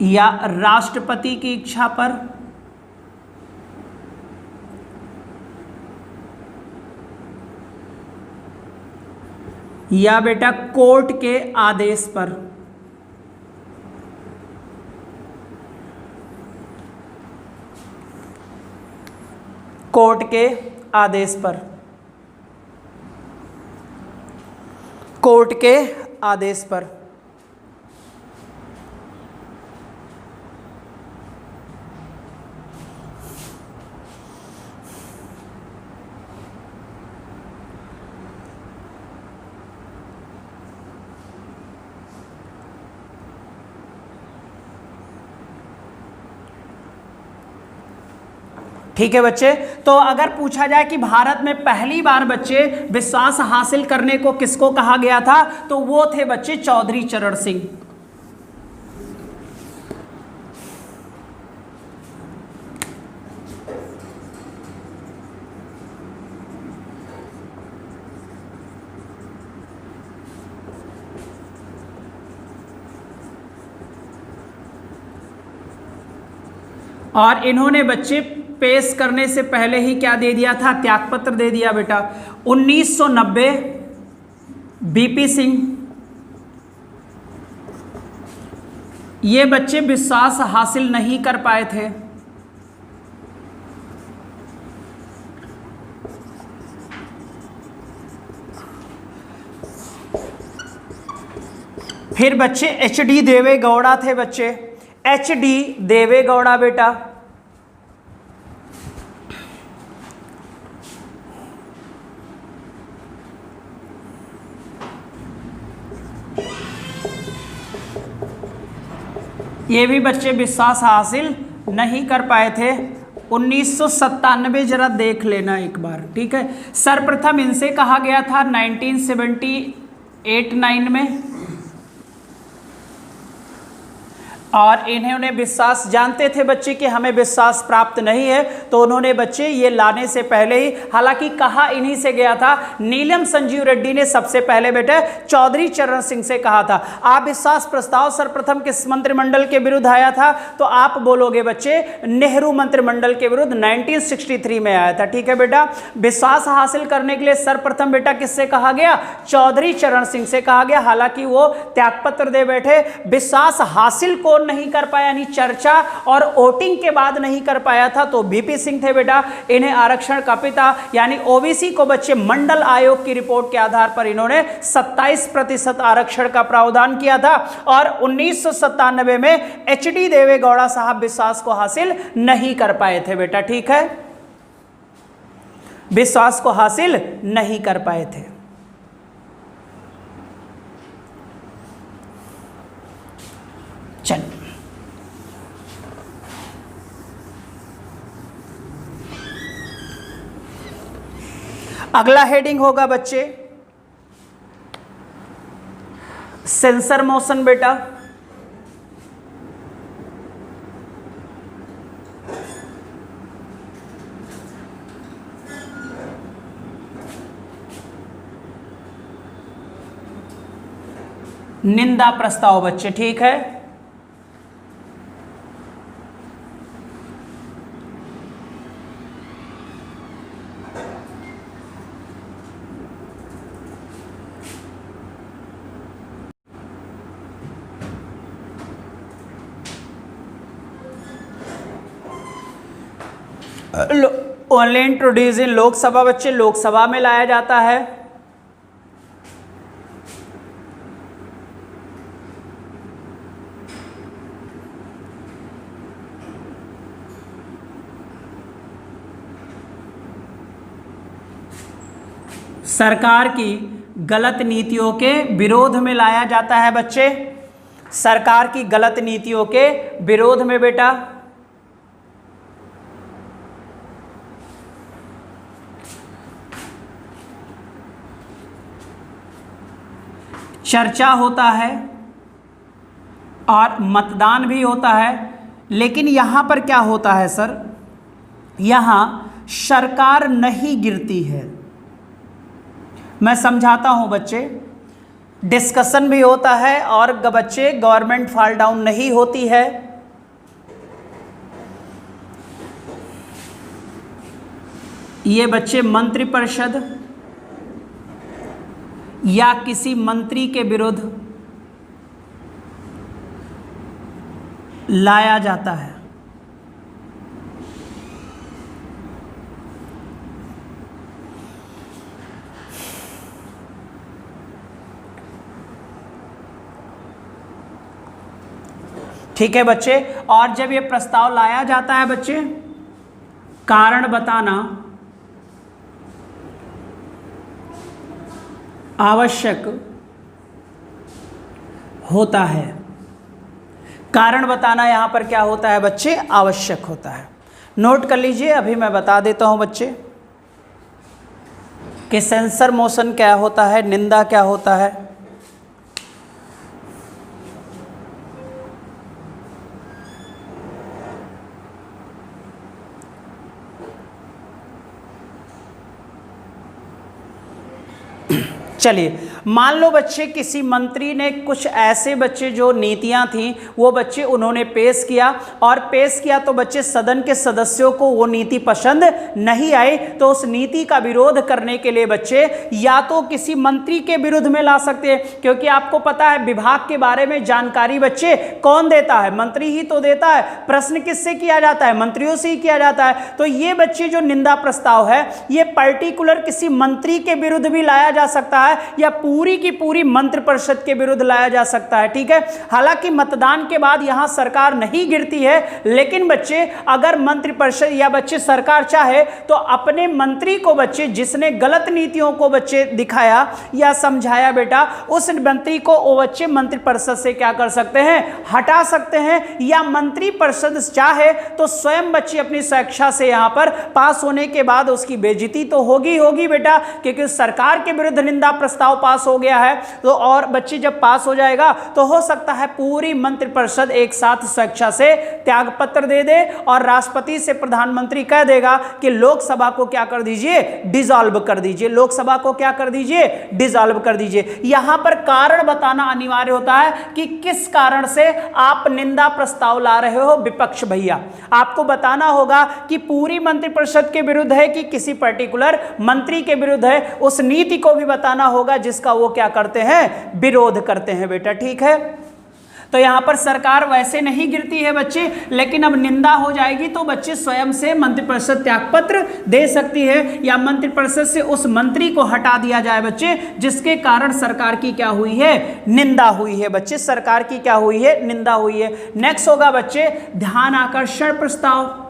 या राष्ट्रपति की इच्छा पर, या बेटा कोर्ट के आदेश पर। कोर्ट के आदेश पर, कोर्ट के आदेश पर। ठीक है बच्चे, तो अगर पूछा जाए कि भारत में पहली बार बच्चे विश्वास हासिल करने को किसको कहा गया था, तो वो थे बच्चे चौधरी चरण सिंह। और इन्होंने बच्चे पेश करने से पहले ही क्या दे दिया था? त्यागपत्र दे दिया बेटा। 1990 बीपी सिंह, ये बच्चे विश्वास हासिल नहीं कर पाए थे। फिर बच्चे एच.डी. देवे गौड़ा थे बच्चे, एच.डी. देवे गौड़ा बेटा। ये भी बच्चे विश्वास हासिल नहीं कर पाए थे। 1997 जरा देख लेना एक बार, ठीक है। सर्वप्रथम इनसे कहा गया था 1978-9 में, और इन्होंने विश्वास, जानते थे बच्चे कि हमें विश्वास प्राप्त नहीं है, तो उन्होंने बच्चे ये लाने से पहले ही, हालांकि कहा इन्हीं से गया था, नीलम संजीव रेड्डी ने सबसे पहले बेटे चौधरी चरण सिंह से कहा था। आप विश्वास प्रस्ताव सर्वप्रथम किस मंत्रिमंडल के विरुद्ध आया था, तो आप बोलोगे बच्चे नेहरू मंत्रिमंडल के विरुद्ध 1963 में आया था, ठीक है बेटा। विश्वास हासिल करने के लिए सर्वप्रथम बेटा किससे कहा गया, चौधरी चरण सिंह से कहा गया। हालांकि वो त्यागपत्र दे बैठे, विश्वास हासिल को नहीं कर पाया, यानी चर्चा और वोटिंग के बाद नहीं कर पाया था, तो वीपी सिंह थे बेटा। इन्हें आरक्षण का पिता यानी ओबीसी को बच्चे मंडल आयोग की रिपोर्ट के आधार पर इन्होंने 27% आरक्षण का प्रावधान किया था, और 1997 में एच.डी. देवे गौड़ा साहब विश्वास को हासिल नहीं कर पाए थे बेटा, ठीक है, विश्वास को हासिल नहीं कर पाए थे। चल अगला हेडिंग होगा बच्चे सेंसर मोशन बेटा। निंदा प्रस्ताव बच्चे, ठीक है। ओनली इंट्रोड्यूस इन लोकसभा बच्चे, लोकसभा में लाया जाता है। सरकार की गलत नीतियों के विरोध में लाया जाता है बच्चे, सरकार की गलत नीतियों के विरोध में बेटा। चर्चा होता है और मतदान भी होता है, लेकिन यहाँ पर क्या होता है सर, यहाँ सरकार नहीं गिरती है। मैं समझाता हूँ बच्चे, डिस्कशन भी होता है और बच्चे गवर्नमेंट फॉल डाउन नहीं होती है। ये बच्चे मंत्रिपरिषद या किसी मंत्री के विरुद्ध लाया जाता है। ठीक है बच्चे, और जब ये प्रस्ताव लाया जाता है बच्चे, कारण बताना आवश्यक होता है। कारण बताना यहां पर क्या होता है बच्चे, आवश्यक होता है। नोट कर लीजिए, अभी मैं बता देता हूं बच्चे कि सेंसर मोशन क्या होता है, निंदा क्या होता है। चलिए, मान लो बच्चे किसी मंत्री ने कुछ ऐसे बच्चे जो नीतियां थी वो बच्चे उन्होंने पेश किया, और पेश किया तो बच्चे सदन के सदस्यों को वो नीति पसंद नहीं आई, तो उस नीति का विरोध करने के लिए बच्चे या तो किसी मंत्री के विरुद्ध में ला सकते हैं, क्योंकि आपको पता है विभाग के बारे में जानकारी बच्चे कौन देता है, मंत्री ही तो देता है। प्रश्न किससे किया जाता है, मंत्रियों से ही किया जाता है। तो ये बच्चे जो निंदा प्रस्ताव है ये पर्टिकुलर किसी मंत्री के विरुद्ध भी लाया जा सकता है, या पूरी की पूरी मंत्रिपरिषद के विरुद्ध लाया जा सकता है। ठीक है, हालांकि मतदान के बाद यहां सरकार नहीं गिरती है, लेकिन बच्चे अगर मंत्रिपरिषद या बच्चे सरकार चाहे तो अपने मंत्री को बच्चे जिसने गलत नीतियों को बच्चे दिखाया या समझाया बेटा, उस मंत्री को वो बच्चे मंत्रिपरिषद से क्या कर सकते हैं, हटा सकते हैं। या मंत्रिपरिषद चाहे तो स्वयं बच्चे अपनी स्वेच्छा से यहां पर पास होने के बाद उसकी बेइज्जती तो होगी बेटा, क्योंकि सरकार के विरुद्ध निंदा प्रस्ताव पास हो गया है। तो और बच्चे जब पास हो जाएगा तो हो सकता है पूरी मंत्रिपरिषद एक साथ स्वेच्छा से त्यागपत्र दे दे और राष्ट्रपति से प्रधानमंत्री कह देगा कि लोकसभा को क्या कर दीजिए, डिसॉल्व कर दीजिए, लोकसभा को क्या कर दीजिए, डिसॉल्व कर दीजिए। यहां पर कारण बताना अनिवार्य होता है कि किस कारण से आप निंदा प्रस्ताव ला रहे हो विपक्ष भैया। आपको बताना होगा कि पूरी मंत्रिपरिषद के विरुद्ध है कि किसी पर्टिकुलर मंत्री के विरुद्ध है, उस नीति को भी बताना होगा जिसका वो क्या करते हैं, विरोध करते हैं बेटा। ठीक है, तो यहां पर सरकार वैसे नहीं गिरती है बच्चे, लेकिन अब निंदा हो जाएगी तो बच्चे स्वयं से मंत्रिपरिषद त्यागपत्र दे सकती है या मंत्रिपरिषद से उस मंत्री को हटा दिया जाए बच्चे, जिसके कारण सरकार की क्या हुई है, निंदा हुई है बच्चे, सरकार की क्या हुई है, निंदा हुई है। नेक्स्ट होगा बच्चे ध्यान आकर्षण प्रस्ताव।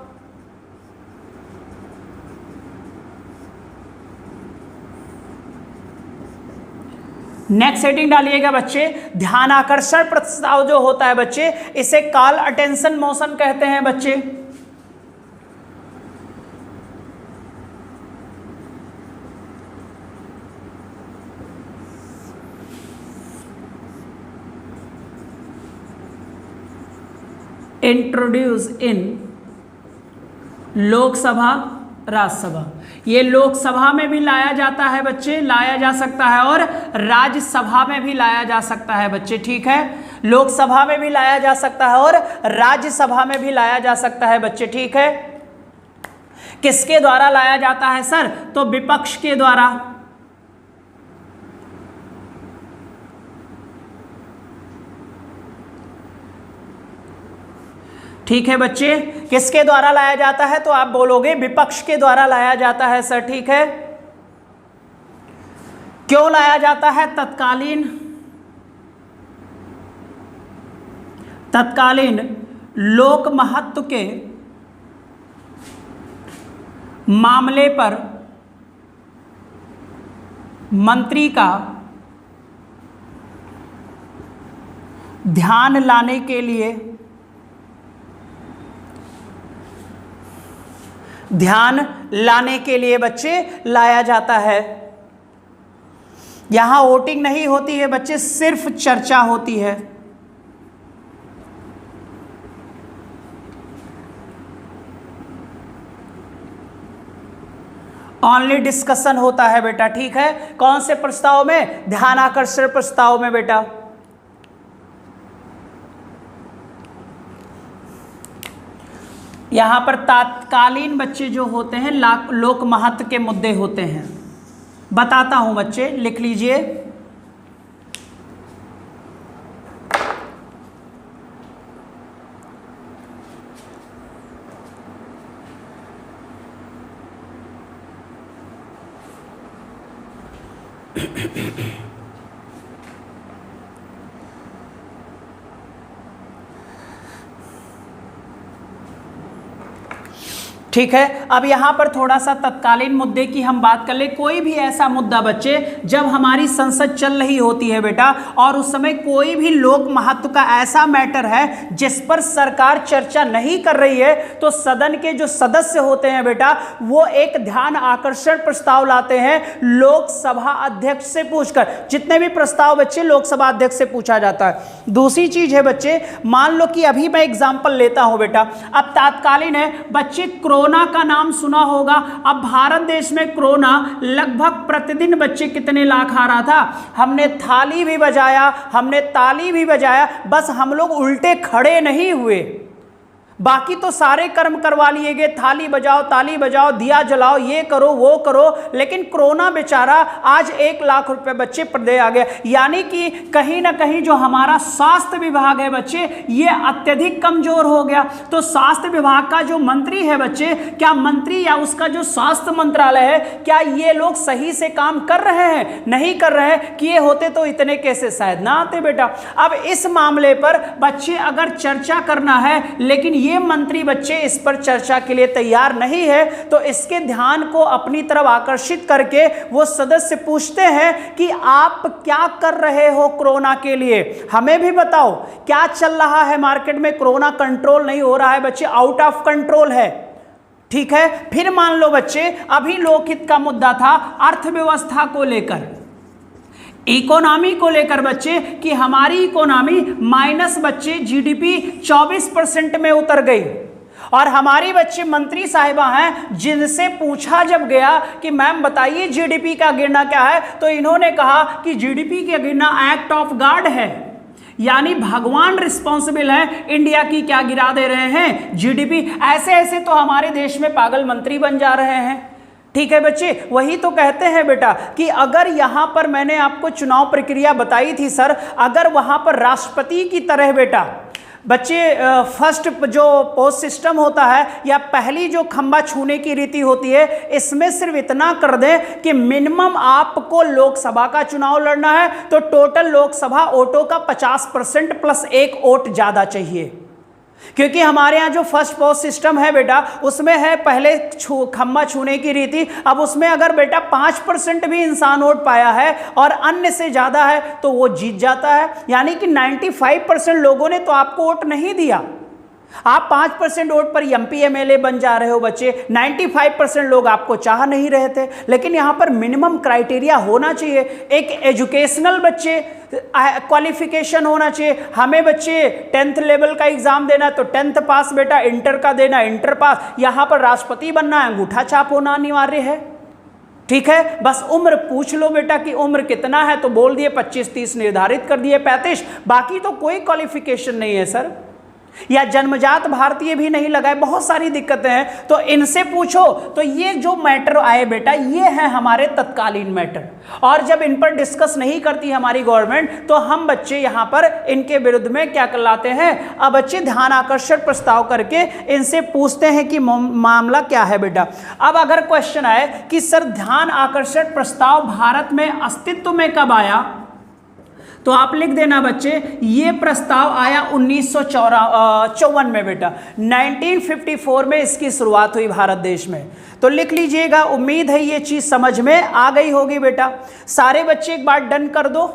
नेक्स्ट हेडिंग डालिएगा बच्चे, ध्यान आकर्षण प्रस्ताव जो होता है बच्चे, इसे कॉल अटेंशन मोशन कहते हैं बच्चे। इंट्रोड्यूस इन लोकसभा राज्यसभा, ये लोकसभा में भी लाया जाता है बच्चे, लाया जा सकता है, और राज्यसभा में भी लाया जा सकता है बच्चे। ठीक है, लोकसभा में भी लाया जा सकता है और राज्यसभा में भी लाया जा सकता है बच्चे। ठीक है, किसके द्वारा लाया जाता है सर, तो विपक्ष के द्वारा। ठीक है बच्चे, किसके द्वारा लाया जाता है, तो आप बोलोगे विपक्ष के द्वारा लाया जाता है सर। ठीक है, क्यों लाया जाता है, तत्कालीन लोक महत्व के मामले पर मंत्री का ध्यान लाने के लिए, बच्चे लाया जाता है। यहां वोटिंग नहीं होती है बच्चे, सिर्फ चर्चा होती है। ओनली डिस्कशन होता है बेटा। ठीक है, कौन से प्रस्ताव में, ध्यान आकर्षण प्रस्ताव में बेटा। यहां पर तात्कालीन बच्चे जो होते हैं लोक महत्व के मुद्दे होते हैं। बताता हूं बच्चे, लिख लीजिए। ठीक है, अब यहाँ पर थोड़ा सा तत्कालीन मुद्दे की हम बात कर ले। कोई भी ऐसा मुद्दा बच्चे जब हमारी संसद चल रही होती है बेटा, और उस समय कोई भी लोक महत्व का ऐसा मैटर है जिस पर सरकार चर्चा नहीं कर रही है, तो सदन के जो सदस्य होते हैं बेटा, वो एक ध्यान आकर्षण प्रस्ताव लाते हैं लोकसभा अध्यक्ष से पूछकर। जितने भी प्रस्ताव बच्चे लोकसभा अध्यक्ष से पूछा जाता है। दूसरी चीज है बच्चे, मान लो कि अभी मैं एग्जाम्पल लेता हूं बेटा, अब तात्कालीन है बच्चे, कोरोना का नाम सुना होगा। अब भारत देश में कोरोना लगभग प्रतिदिन बच्चे कितने लाख आ रहा था, हमने थाली भी बजाया, हमने ताली भी बजाया, बस हम लोग उल्टे खड़े नहीं हुए। बाकी तो सारे कर्म करवा लिए गए, थाली बजाओ, ताली बजाओ, दिया जलाओ, ये करो वो करो, लेकिन कोरोना बेचारा आज 1 लाख रुपए बच्चे पर दे आ गया। यानी कि कहीं ना कहीं जो हमारा स्वास्थ्य विभाग है बच्चे, ये अत्यधिक कमजोर हो गया। तो स्वास्थ्य विभाग का जो मंत्री है बच्चे, क्या मंत्री या उसका जो स्वास्थ्य मंत्रालय है, क्या ये लोग सही से काम कर रहे हैं? नहीं कर रहे हैं। कि ये होते तो इतने केसेस शायद ना आते बेटा। अब इस मामले पर बच्चे अगर चर्चा करना है, लेकिन ये मंत्री बच्चे इस पर चर्चा के लिए तैयार नहीं है, तो इसके ध्यान को अपनी तरफ आकर्षित करके वो सदस्य पूछते हैं कि आप क्या कर रहे हो कोरोना के लिए, हमें भी बताओ क्या चल रहा है मार्केट में। कोरोना कंट्रोल नहीं हो रहा है बच्चे, आउट ऑफ कंट्रोल है। ठीक है, फिर मान लो बच्चे अभी लोकहित का मुद्दा था अर्थव्यवस्था को लेकर, इकोनॉमी को लेकर बच्चे, कि हमारी इकोनॉमी माइनस बच्चे जीडीपी 24% में उतर गई। और हमारी बच्चे मंत्री साहिबा हैं, जिनसे पूछा जब गया कि मैम बताइए जीडीपी का गिरना क्या है, तो इन्होंने कहा कि जीडीपी का गिरना एक्ट ऑफ गॉड है, यानी भगवान रिस्पॉन्सिबल है, इंडिया की क्या गिरा दे रहे हैं जीडीपी। ऐसे ऐसे तो हमारे देश में पागल मंत्री बन जा रहे हैं। ठीक है बच्चे, वही तो कहते हैं बेटा कि अगर यहां पर मैंने आपको चुनाव प्रक्रिया बताई थी सर, अगर वहां पर राष्ट्रपति की तरह बेटा बच्चे फर्स्ट जो पोस्ट सिस्टम होता है या पहली जो खंबा छूने की रीति होती है, इसमें सिर्फ इतना कर दें कि मिनिमम आपको लोकसभा का चुनाव लड़ना है तो टोटल लोकसभा वोटों का 50% प्लस 1 वोट ज्यादा चाहिए। क्योंकि हमारे यहाँ जो फर्स्ट पोस्ट सिस्टम है बेटा, उसमें है पहले खम्मा छूने की रीति। अब उसमें अगर बेटा 5% भी इंसान वोट पाया है और अन्य से ज्यादा है तो वो जीत जाता है। यानी कि 95% लोगों ने तो आपको वोट नहीं दिया, आप 5% वोट पर एमपी एमएलए बन जा रहे हो बच्चे। 95% लोग आपको चाह नहीं रहे थे। लेकिन यहाँ पर मिनिमम क्राइटेरिया होना चाहिए, एक एजुकेशनल बच्चे क्वालिफिकेशन होना चाहिए। हमें बच्चे 10th लेवल का एग्जाम देना तो 10th पास बेटा, इंटर का देना इंटर पास। यहाँ पर राष्ट्रपति बनना है, अंगूठा छाप होना अनिवार्य है। ठीक है, बस उम्र पूछ लो बेटा कि उम्र कितना है, तो बोल दिए 25-30, निर्धारित कर दिए 35, बाकी तो कोई क्वालिफिकेशन नहीं है सर। या जन्मजात भारतीय भी नहीं लगाए, बहुत सारी दिक्कतें हैं। तो इनसे पूछो। तो ये जो मैटर आए बेटा, ये है हमारे तत्कालीन मैटर, और जब इन पर डिस्कस नहीं करती हमारी गवर्नमेंट, तो हम बच्चे यहाँ पर इनके विरुद्ध में क्या करलाते हैं, अब बच्चे ध्यान आकर्षण प्रस्ताव करके इनसे पूछते हैं कि मामला क्या है बेटा। अब अगर क्वेश्चन आए कि सर ध्यान आकर्षण प्रस्ताव भारत में अस्तित्व में कब आया, तो आप लिख देना बच्चे, ये प्रस्ताव आया 1954 में बेटा। 1954 में इसकी शुरुआत हुई भारत देश में। तो लिख लीजिएगा, उम्मीद है ये चीज समझ में आ गई होगी बेटा। सारे बच्चे एक बार डन कर दो।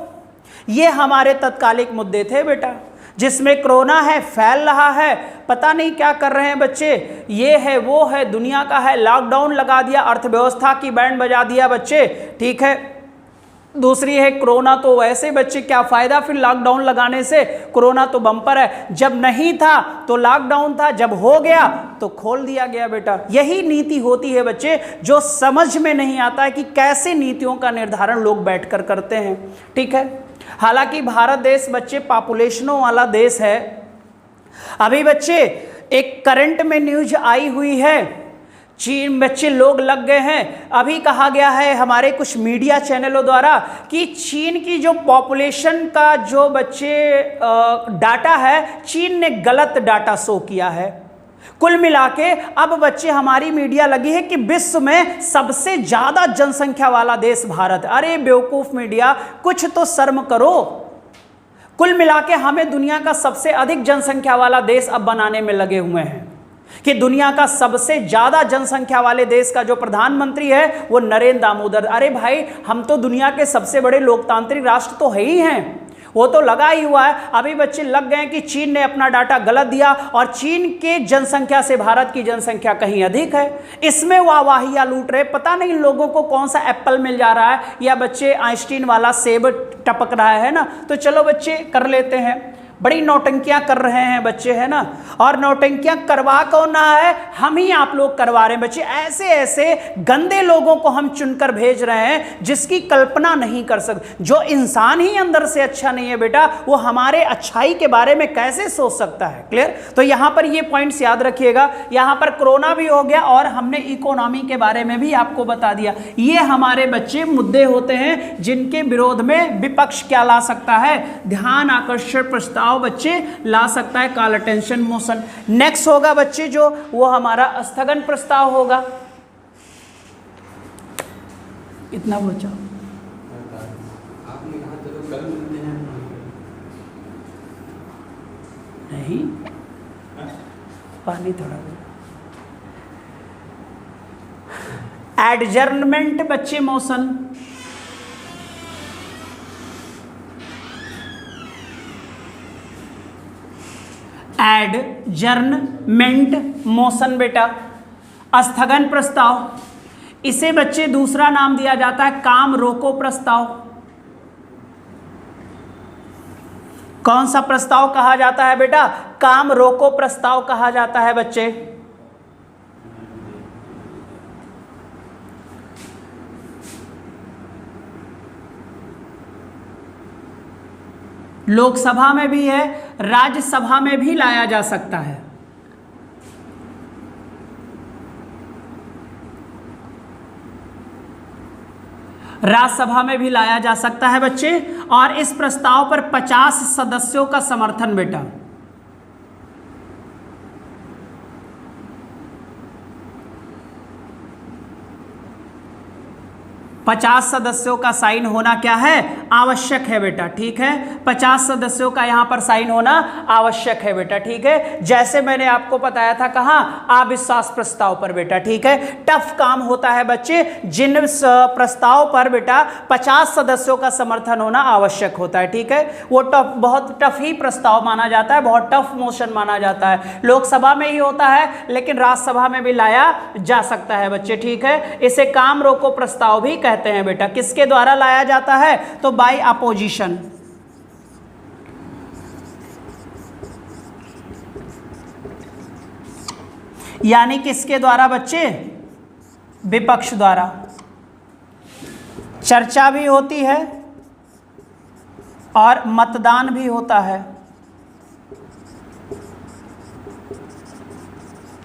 ये हमारे तत्कालिक मुद्दे थे बेटा, जिसमें कोरोना है, फैल रहा है, पता नहीं क्या कर रहे हैं बच्चे, ये है वो है, दुनिया का है, लॉकडाउन लगा दिया, अर्थव्यवस्था की बैंड बजा दिया बच्चे। ठीक है, दूसरी है कोरोना, तो वैसे बच्चे क्या फायदा फिर लॉकडाउन लगाने से, कोरोना तो बम्पर है। जब नहीं था तो लॉकडाउन था, जब हो गया तो खोल दिया गया बेटा। यही नीति होती है बच्चे, जो समझ में नहीं आता है कि कैसे नीतियों का निर्धारण लोग बैठकर करते हैं। ठीक है, हालांकि भारत देश बच्चे पॉपुलेशनों वाला देश है। अभी बच्चे एक करंट में न्यूज आई हुई है, चीन बच्चे लोग लग गए हैं। अभी कहा गया है हमारे कुछ मीडिया चैनलों द्वारा कि चीन की जो पॉपुलेशन का जो बच्चे डाटा है, चीन ने गलत डाटा शो किया है। कुल मिला के अब बच्चे हमारी मीडिया लगी है कि विश्व में सबसे ज्यादा जनसंख्या वाला देश भारत। अरे बेवकूफ मीडिया, कुछ तो शर्म करो। कुल मिला के हमें दुनिया का सबसे अधिक जनसंख्या वाला देश अब बनाने में लगे हुए हैं कि दुनिया का सबसे ज्यादा जनसंख्या वाले देश का जो प्रधानमंत्री है वो नरेंद्र दामोदर। अरे भाई, हम तो दुनिया के सबसे बड़े लोकतांत्रिक राष्ट्र तो है ही हैं, वो तो लगा ही हुआ है। अभी बच्चे लग गए कि चीन ने अपना डाटा गलत दिया और चीन के जनसंख्या से भारत की जनसंख्या कहीं अधिक है। इसमें वाहवाहियां लूट रहे, पता नहीं लोगों को कौन सा एप्पल मिल जा रहा है या बच्चे आइंस्टीन वाला सेब टपक रहा है ना। तो चलो बच्चे कर लेते हैं। बड़ी नौटंकियां कर रहे हैं बच्चे, है ना। और नौटंकियां करवा कौन रहा है? हम ही आप लोग करवा रहे हैं बच्चे। ऐसे ऐसे गंदे लोगों को हम चुनकर भेज रहे हैं जिसकी कल्पना नहीं कर सकते। जो इंसान ही अंदर से अच्छा नहीं है बेटा, वो हमारे अच्छाई के बारे में कैसे सोच सकता है? क्लियर? तो यहां पर ये पॉइंट्स याद रखिएगा। यहां पर कोरोना भी हो गया और हमने इकोनॉमी के बारे में भी आपको बता दिया। ये हमारे बच्चे मुद्दे होते हैं जिनके विरोध में विपक्ष क्या ला सकता है? ध्यान आकर्षण प्रस्ताव बच्चे ला सकता है, कॉल अटेंशन मोशन। नेक्स्ट होगा बच्चे जो, वो हमारा स्थगन प्रस्ताव होगा। इतना बचा आपने कहा चलो कल मिलते हैं। नहीं, पानी थोड़ा। एडजर्नमेंट बच्चे मोशन, एडजर्नमेंट मोशन बेटा, स्थगन प्रस्ताव। इसे बच्चे दूसरा नाम दिया जाता है काम रोको प्रस्ताव। कौन सा प्रस्ताव कहा जाता है बेटा? काम रोको प्रस्ताव कहा जाता है बच्चे। लोकसभा में भी है, राज्यसभा में भी लाया जा सकता है। राज्यसभा में भी लाया जा सकता है बच्चे। और इस प्रस्ताव पर 50 सदस्यों का समर्थन बेटा। पचास सदस्यों का साइन होना क्या है? आवश्यक है बेटा, ठीक है। 50 सदस्यों का यहां पर साइन होना आवश्यक है बेटा, ठीक है। जैसे मैंने आपको बताया था कहां? अविश्वास प्रस्ताव पर बेटा, ठीक है। टफ काम होता है बच्चे, जिन प्रस्ताव पर बेटा 50 सदस्यों का समर्थन होना आवश्यक होता है, ठीक है। वो टफ, बहुत टफ ही प्रस्ताव माना जाता है, बहुत टफ मोशन माना जाता है। लोकसभा में ही होता है, लेकिन राज्यसभा में भी लाया जा सकता है बच्चे, ठीक है। इसे काम रोको प्रस्ताव भी कहते हैं बेटा। किसके द्वारा लाया जाता है? तो बाय अपोजिशन, यानी किसके द्वारा बच्चे? विपक्ष द्वारा। चर्चा भी होती है और मतदान भी होता है।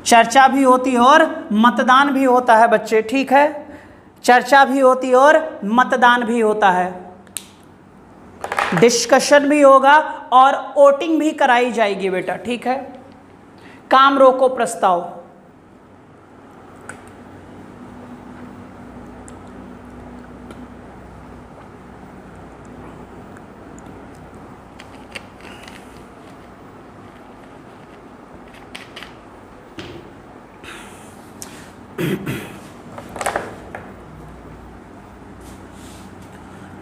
चर्चा भी होती है और मतदान भी होता है बच्चे, ठीक है। चर्चा भी होती है और मतदान भी होता है। डिस्कशन भी होगा और वोटिंग भी कराई जाएगी बेटा, ठीक है। काम रोको प्रस्ताव,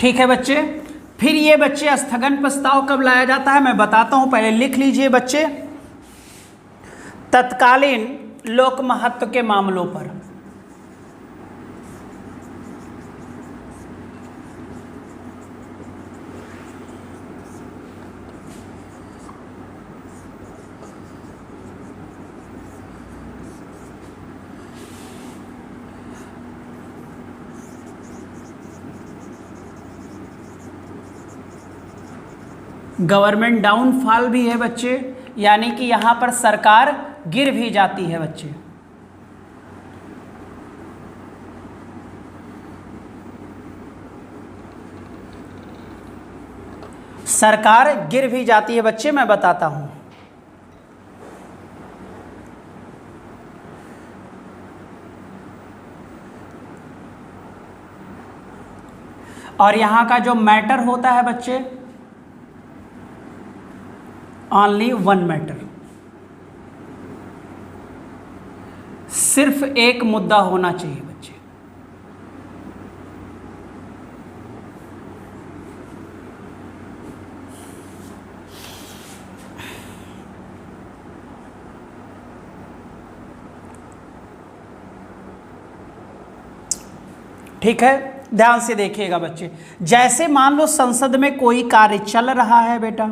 ठीक है बच्चे। फिर ये बच्चे स्थगन प्रस्ताव कब लाया जाता है मैं बताता हूं, पहले लिख लीजिए बच्चे। तत्कालीन लोक महत्व के मामलों पर। गवर्नमेंट डाउनफॉल भी है बच्चे, यानी कि यहां पर सरकार गिर भी जाती है बच्चे। सरकार गिर भी जाती है बच्चे, मैं बताता हूं। और यहां का जो मैटर होता है बच्चे, ओनली वन मैटर, सिर्फ एक मुद्दा होना चाहिए बच्चे। ठीक है, ध्यान से देखिएगा बच्चे। जैसे मान लो संसद में कोई कार्य चल रहा है बेटा,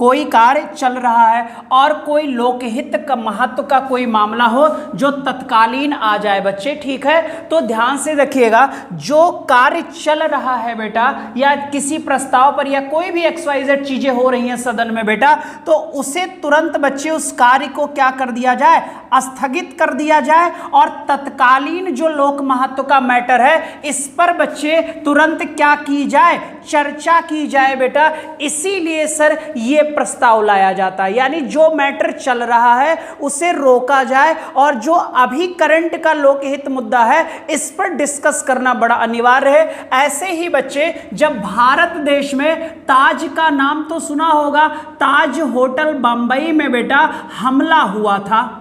कोई कार्य चल रहा है और कोई लोकहित का महत्व का कोई मामला हो जो तत्कालीन आ जाए बच्चे, ठीक है। तो ध्यान से रखिएगा, जो कार्य चल रहा है बेटा या किसी प्रस्ताव पर या कोई भी XYZ चीजें हो रही हैं सदन में बेटा, तो उसे तुरंत बच्चे उस कार्य को क्या कर दिया जाए, स्थगित कर दिया जाए और तत्कालीन जो लोक महत्व का मैटर है इस पर बच्चे तुरंत क्या की जाए, चर्चा की जाए बेटा। इसीलिए सर ये प्रस्ताव लाया जाता है, यानी जो मैटर चल रहा है उसे रोका जाए और जो अभी करंट का लोकहित मुद्दा है इस पर डिस्कस करना बड़ा अनिवार्य है। ऐसे ही बच्चे जब भारत देश में ताज का नाम तो सुना होगा, ताज होटल बंबई में बेटा हमला हुआ था,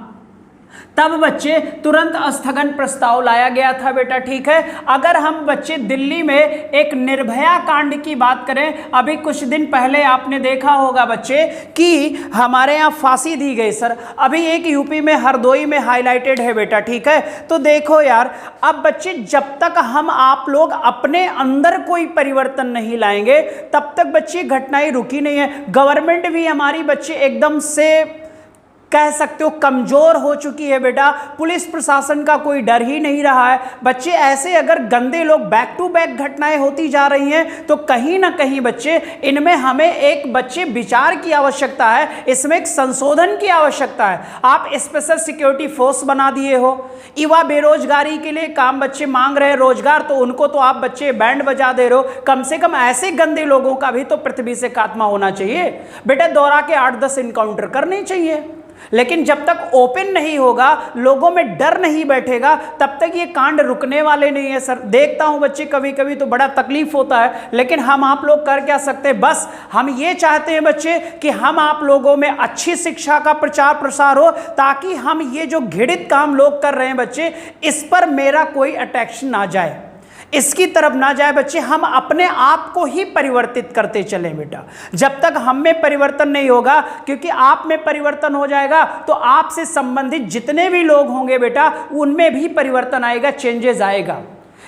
तब बच्चे तुरंत स्थगन प्रस्ताव लाया गया था बेटा, ठीक है। अगर हम बच्चे दिल्ली में एक निर्भया कांड की बात करें, अभी कुछ दिन पहले आपने देखा होगा बच्चे कि हमारे यहाँ फांसी दी गई सर, अभी एक यूपी में हरदोई में हाईलाइटेड है बेटा, ठीक है। तो देखो यार, अब बच्चे जब तक हम आप लोग अपने अंदर कोई परिवर्तन नहीं लाएंगे तब तक बच्चे घटनाएं रुकी नहीं है। गवर्नमेंट भी हमारी बच्चे एकदम से कह सकते हो कमजोर हो चुकी है बेटा, पुलिस प्रशासन का कोई डर ही नहीं रहा है बच्चे। ऐसे अगर गंदे लोग बैक टू बैक घटनाएं होती जा रही हैं तो कहीं ना कहीं बच्चे इनमें हमें एक बच्चे विचार की आवश्यकता है, इसमें एक संशोधन की आवश्यकता है। आप स्पेशल सिक्योरिटी फोर्स बना दिए हो, युवा बेरोजगारी के लिए काम बच्चे मांग रहे हैं रोजगार, तो उनको तो आप बच्चे बैंड बजा दे रहे हो। कम से कम ऐसे गंदे लोगों का भी तो पृथ्वी से खात्मा होना चाहिए बेटा, दौरा के 8-10 इनकाउंटर करने चाहिए। लेकिन जब तक ओपन नहीं होगा, लोगों में डर नहीं बैठेगा, तब तक ये कांड रुकने वाले नहीं है सर। देखता हूं बच्चे कभी कभी तो बड़ा तकलीफ होता है, लेकिन हम आप लोग कर क्या सकते हैं, बस हम ये चाहते हैं बच्चे कि हम आप लोगों में अच्छी शिक्षा का प्रचार प्रसार हो, ताकि हम ये जो घृणित काम लोग कर रहे हैं बच्चे, इस पर मेरा कोई अट्रैक्शन ना जाए, इसकी तरफ ना जाए बच्चे। हम अपने आप को ही परिवर्तित करते चलें बेटा। जब तक हम में परिवर्तन नहीं होगा, क्योंकि आप में परिवर्तन हो जाएगा तो आपसे संबंधित जितने भी लोग होंगे बेटा उनमें भी परिवर्तन आएगा, चेंजेस आएगा।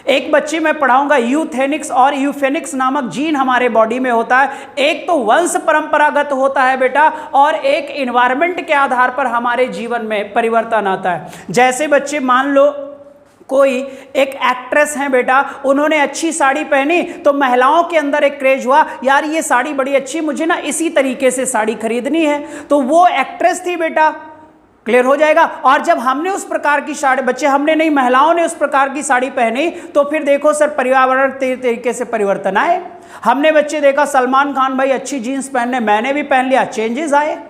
एक बच्चे में पढ़ाऊंगा यूथेनिक्स और यूफेनिक्स नामक जीन हमारे बॉडी में होता है। एक तो वंश परंपरागत होता है बेटा और एक एनवायरनमेंट के आधार पर हमारे जीवन में परिवर्तन आता है। जैसे बच्चे मान लो कोई एक एक्ट्रेस हैं बेटा, उन्होंने अच्छी साड़ी पहनी तो महिलाओं के अंदर एक क्रेज हुआ, यार ये साड़ी बड़ी अच्छी, मुझे ना इसी तरीके से साड़ी खरीदनी है, तो वो एक्ट्रेस थी बेटा, क्लियर हो जाएगा। और जब हमने उस प्रकार की साड़ी, बच्चे हमने नहीं महिलाओं ने उस प्रकार की साड़ी पहनी, तो फिर देखो सर पर्यावरण तरीके से परिवर्तन आए। हमने बच्चे देखा सलमान खान भाई अच्छी जीन्स पहनने, मैंने भी पहन लिया, चेंजेस आए,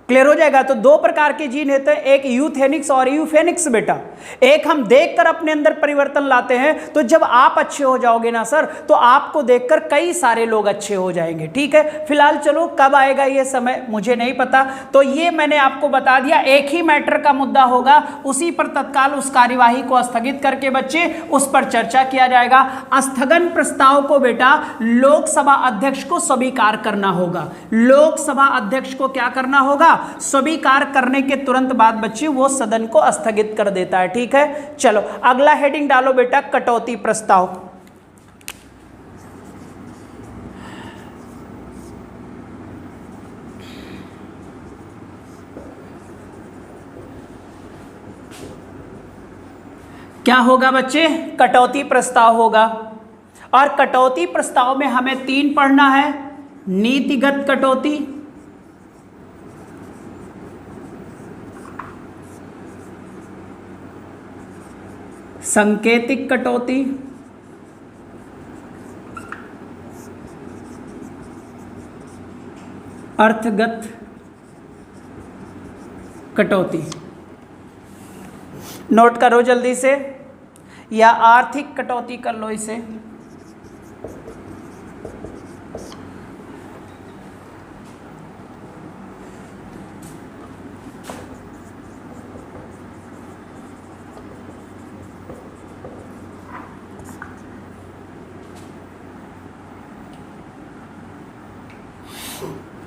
क्लियर हो जाएगा। तो दो प्रकार के जीन होते हैं, एक यूथेनिक्स और यूफेनिक्स बेटा। एक हम देखकर अपने अंदर परिवर्तन लाते हैं, तो जब आप अच्छे हो जाओगे ना सर, तो आपको देखकर कई सारे लोग अच्छे हो जाएंगे, ठीक है। फिलहाल चलो कब आएगा ये समय मुझे नहीं पता, तो ये मैंने आपको बता दिया। एक ही मैटर का मुद्दा होगा, उसी पर तत्काल उस कार्यवाही को स्थगित करके बच्चे उस पर चर्चा किया जाएगा। स्थगन प्रस्ताव को बेटा लोकसभा अध्यक्ष को स्वीकार करना होगा। लोकसभा अध्यक्ष को क्या करना होगा, स्वीकार करने के तुरंत बाद बच्चे वो सदन को स्थगित कर देता है, ठीक है। चलो अगला हेडिंग डालो बेटा, कटौती प्रस्ताव। क्या होगा बच्चे, कटौती प्रस्ताव होगा। और कटौती प्रस्ताव में हमें 3 पढ़ना है, नीतिगत कटौती, सांकेतिक कटौती, अर्थगत कटौती। नोट करो जल्दी से, या आर्थिक कटौती कर लो इसे।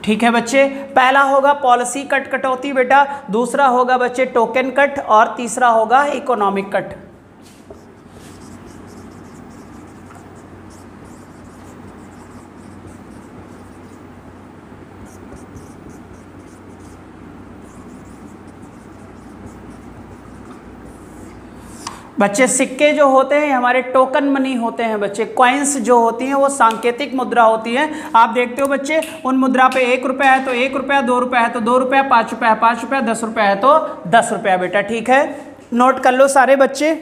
ठीक है बच्चे, पहला होगा पॉलिसी कट कटौती बेटा, दूसरा होगा बच्चे टोकन कट और तीसरा होगा इकोनॉमिक कट। बच्चे सिक्के जो होते हैं हमारे टोकन मनी होते हैं बच्चे, कॉइन्स जो होती हैं वो सांकेतिक मुद्रा होती हैं। आप देखते हो बच्चे उन मुद्रा पे 1 रुपया है तो 1 रुपया, 2 रुपया है तो 2 रुपया, 5 रुपया है 5 रुपया, 10 रुपया है तो 10 रुपया बेटा। ठीक है, नोट कर लो सारे बच्चे।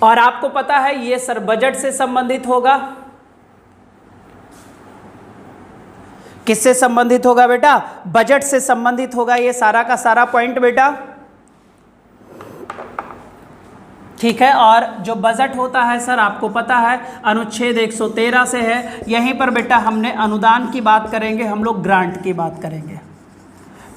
और आपको पता है ये सर बजट से संबंधित होगा। किससे संबंधित होगा बेटा? बजट से संबंधित होगा ये सारा का सारा पॉइंट बेटा। ठीक है, और जो बजट होता है सर आपको पता है अनुच्छेद 113 से है। यहीं पर बेटा हमने अनुदान की बात करेंगे, हम लोग ग्रांट की बात करेंगे।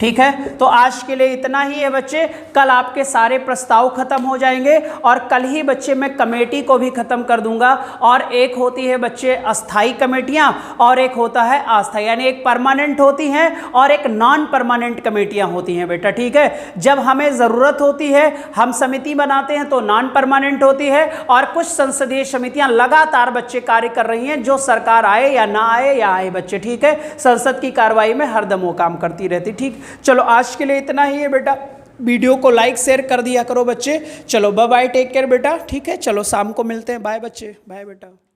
ठीक है, तो आज के लिए इतना ही है बच्चे। कल आपके सारे प्रस्ताव खत्म हो जाएंगे और कल ही बच्चे मैं कमेटी को भी खत्म कर दूंगा। और एक होती है बच्चे अस्थाई कमेटियां और एक होता है अस्थाई, यानी एक परमानेंट होती हैं और एक नॉन परमानेंट कमेटियां होती हैं बेटा। ठीक है, जब हमें ज़रूरत होती है हम समिति बनाते हैं तो नॉन परमानेंट होती है, और कुछ संसदीय समितियां लगातार बच्चे कार्य कर रही हैं, जो सरकार आए या ना आए या आए बच्चे। ठीक है, संसद की कार्रवाई में हरदम वो काम करती रहती। ठीक, चलो आज के लिए इतना ही है बेटा। वीडियो को लाइक शेयर कर दिया करो बच्चे। चलो बाय बाय, टेक केयर बेटा। ठीक है, चलो शाम को मिलते हैं। बाय बच्चे, बाय बेटा।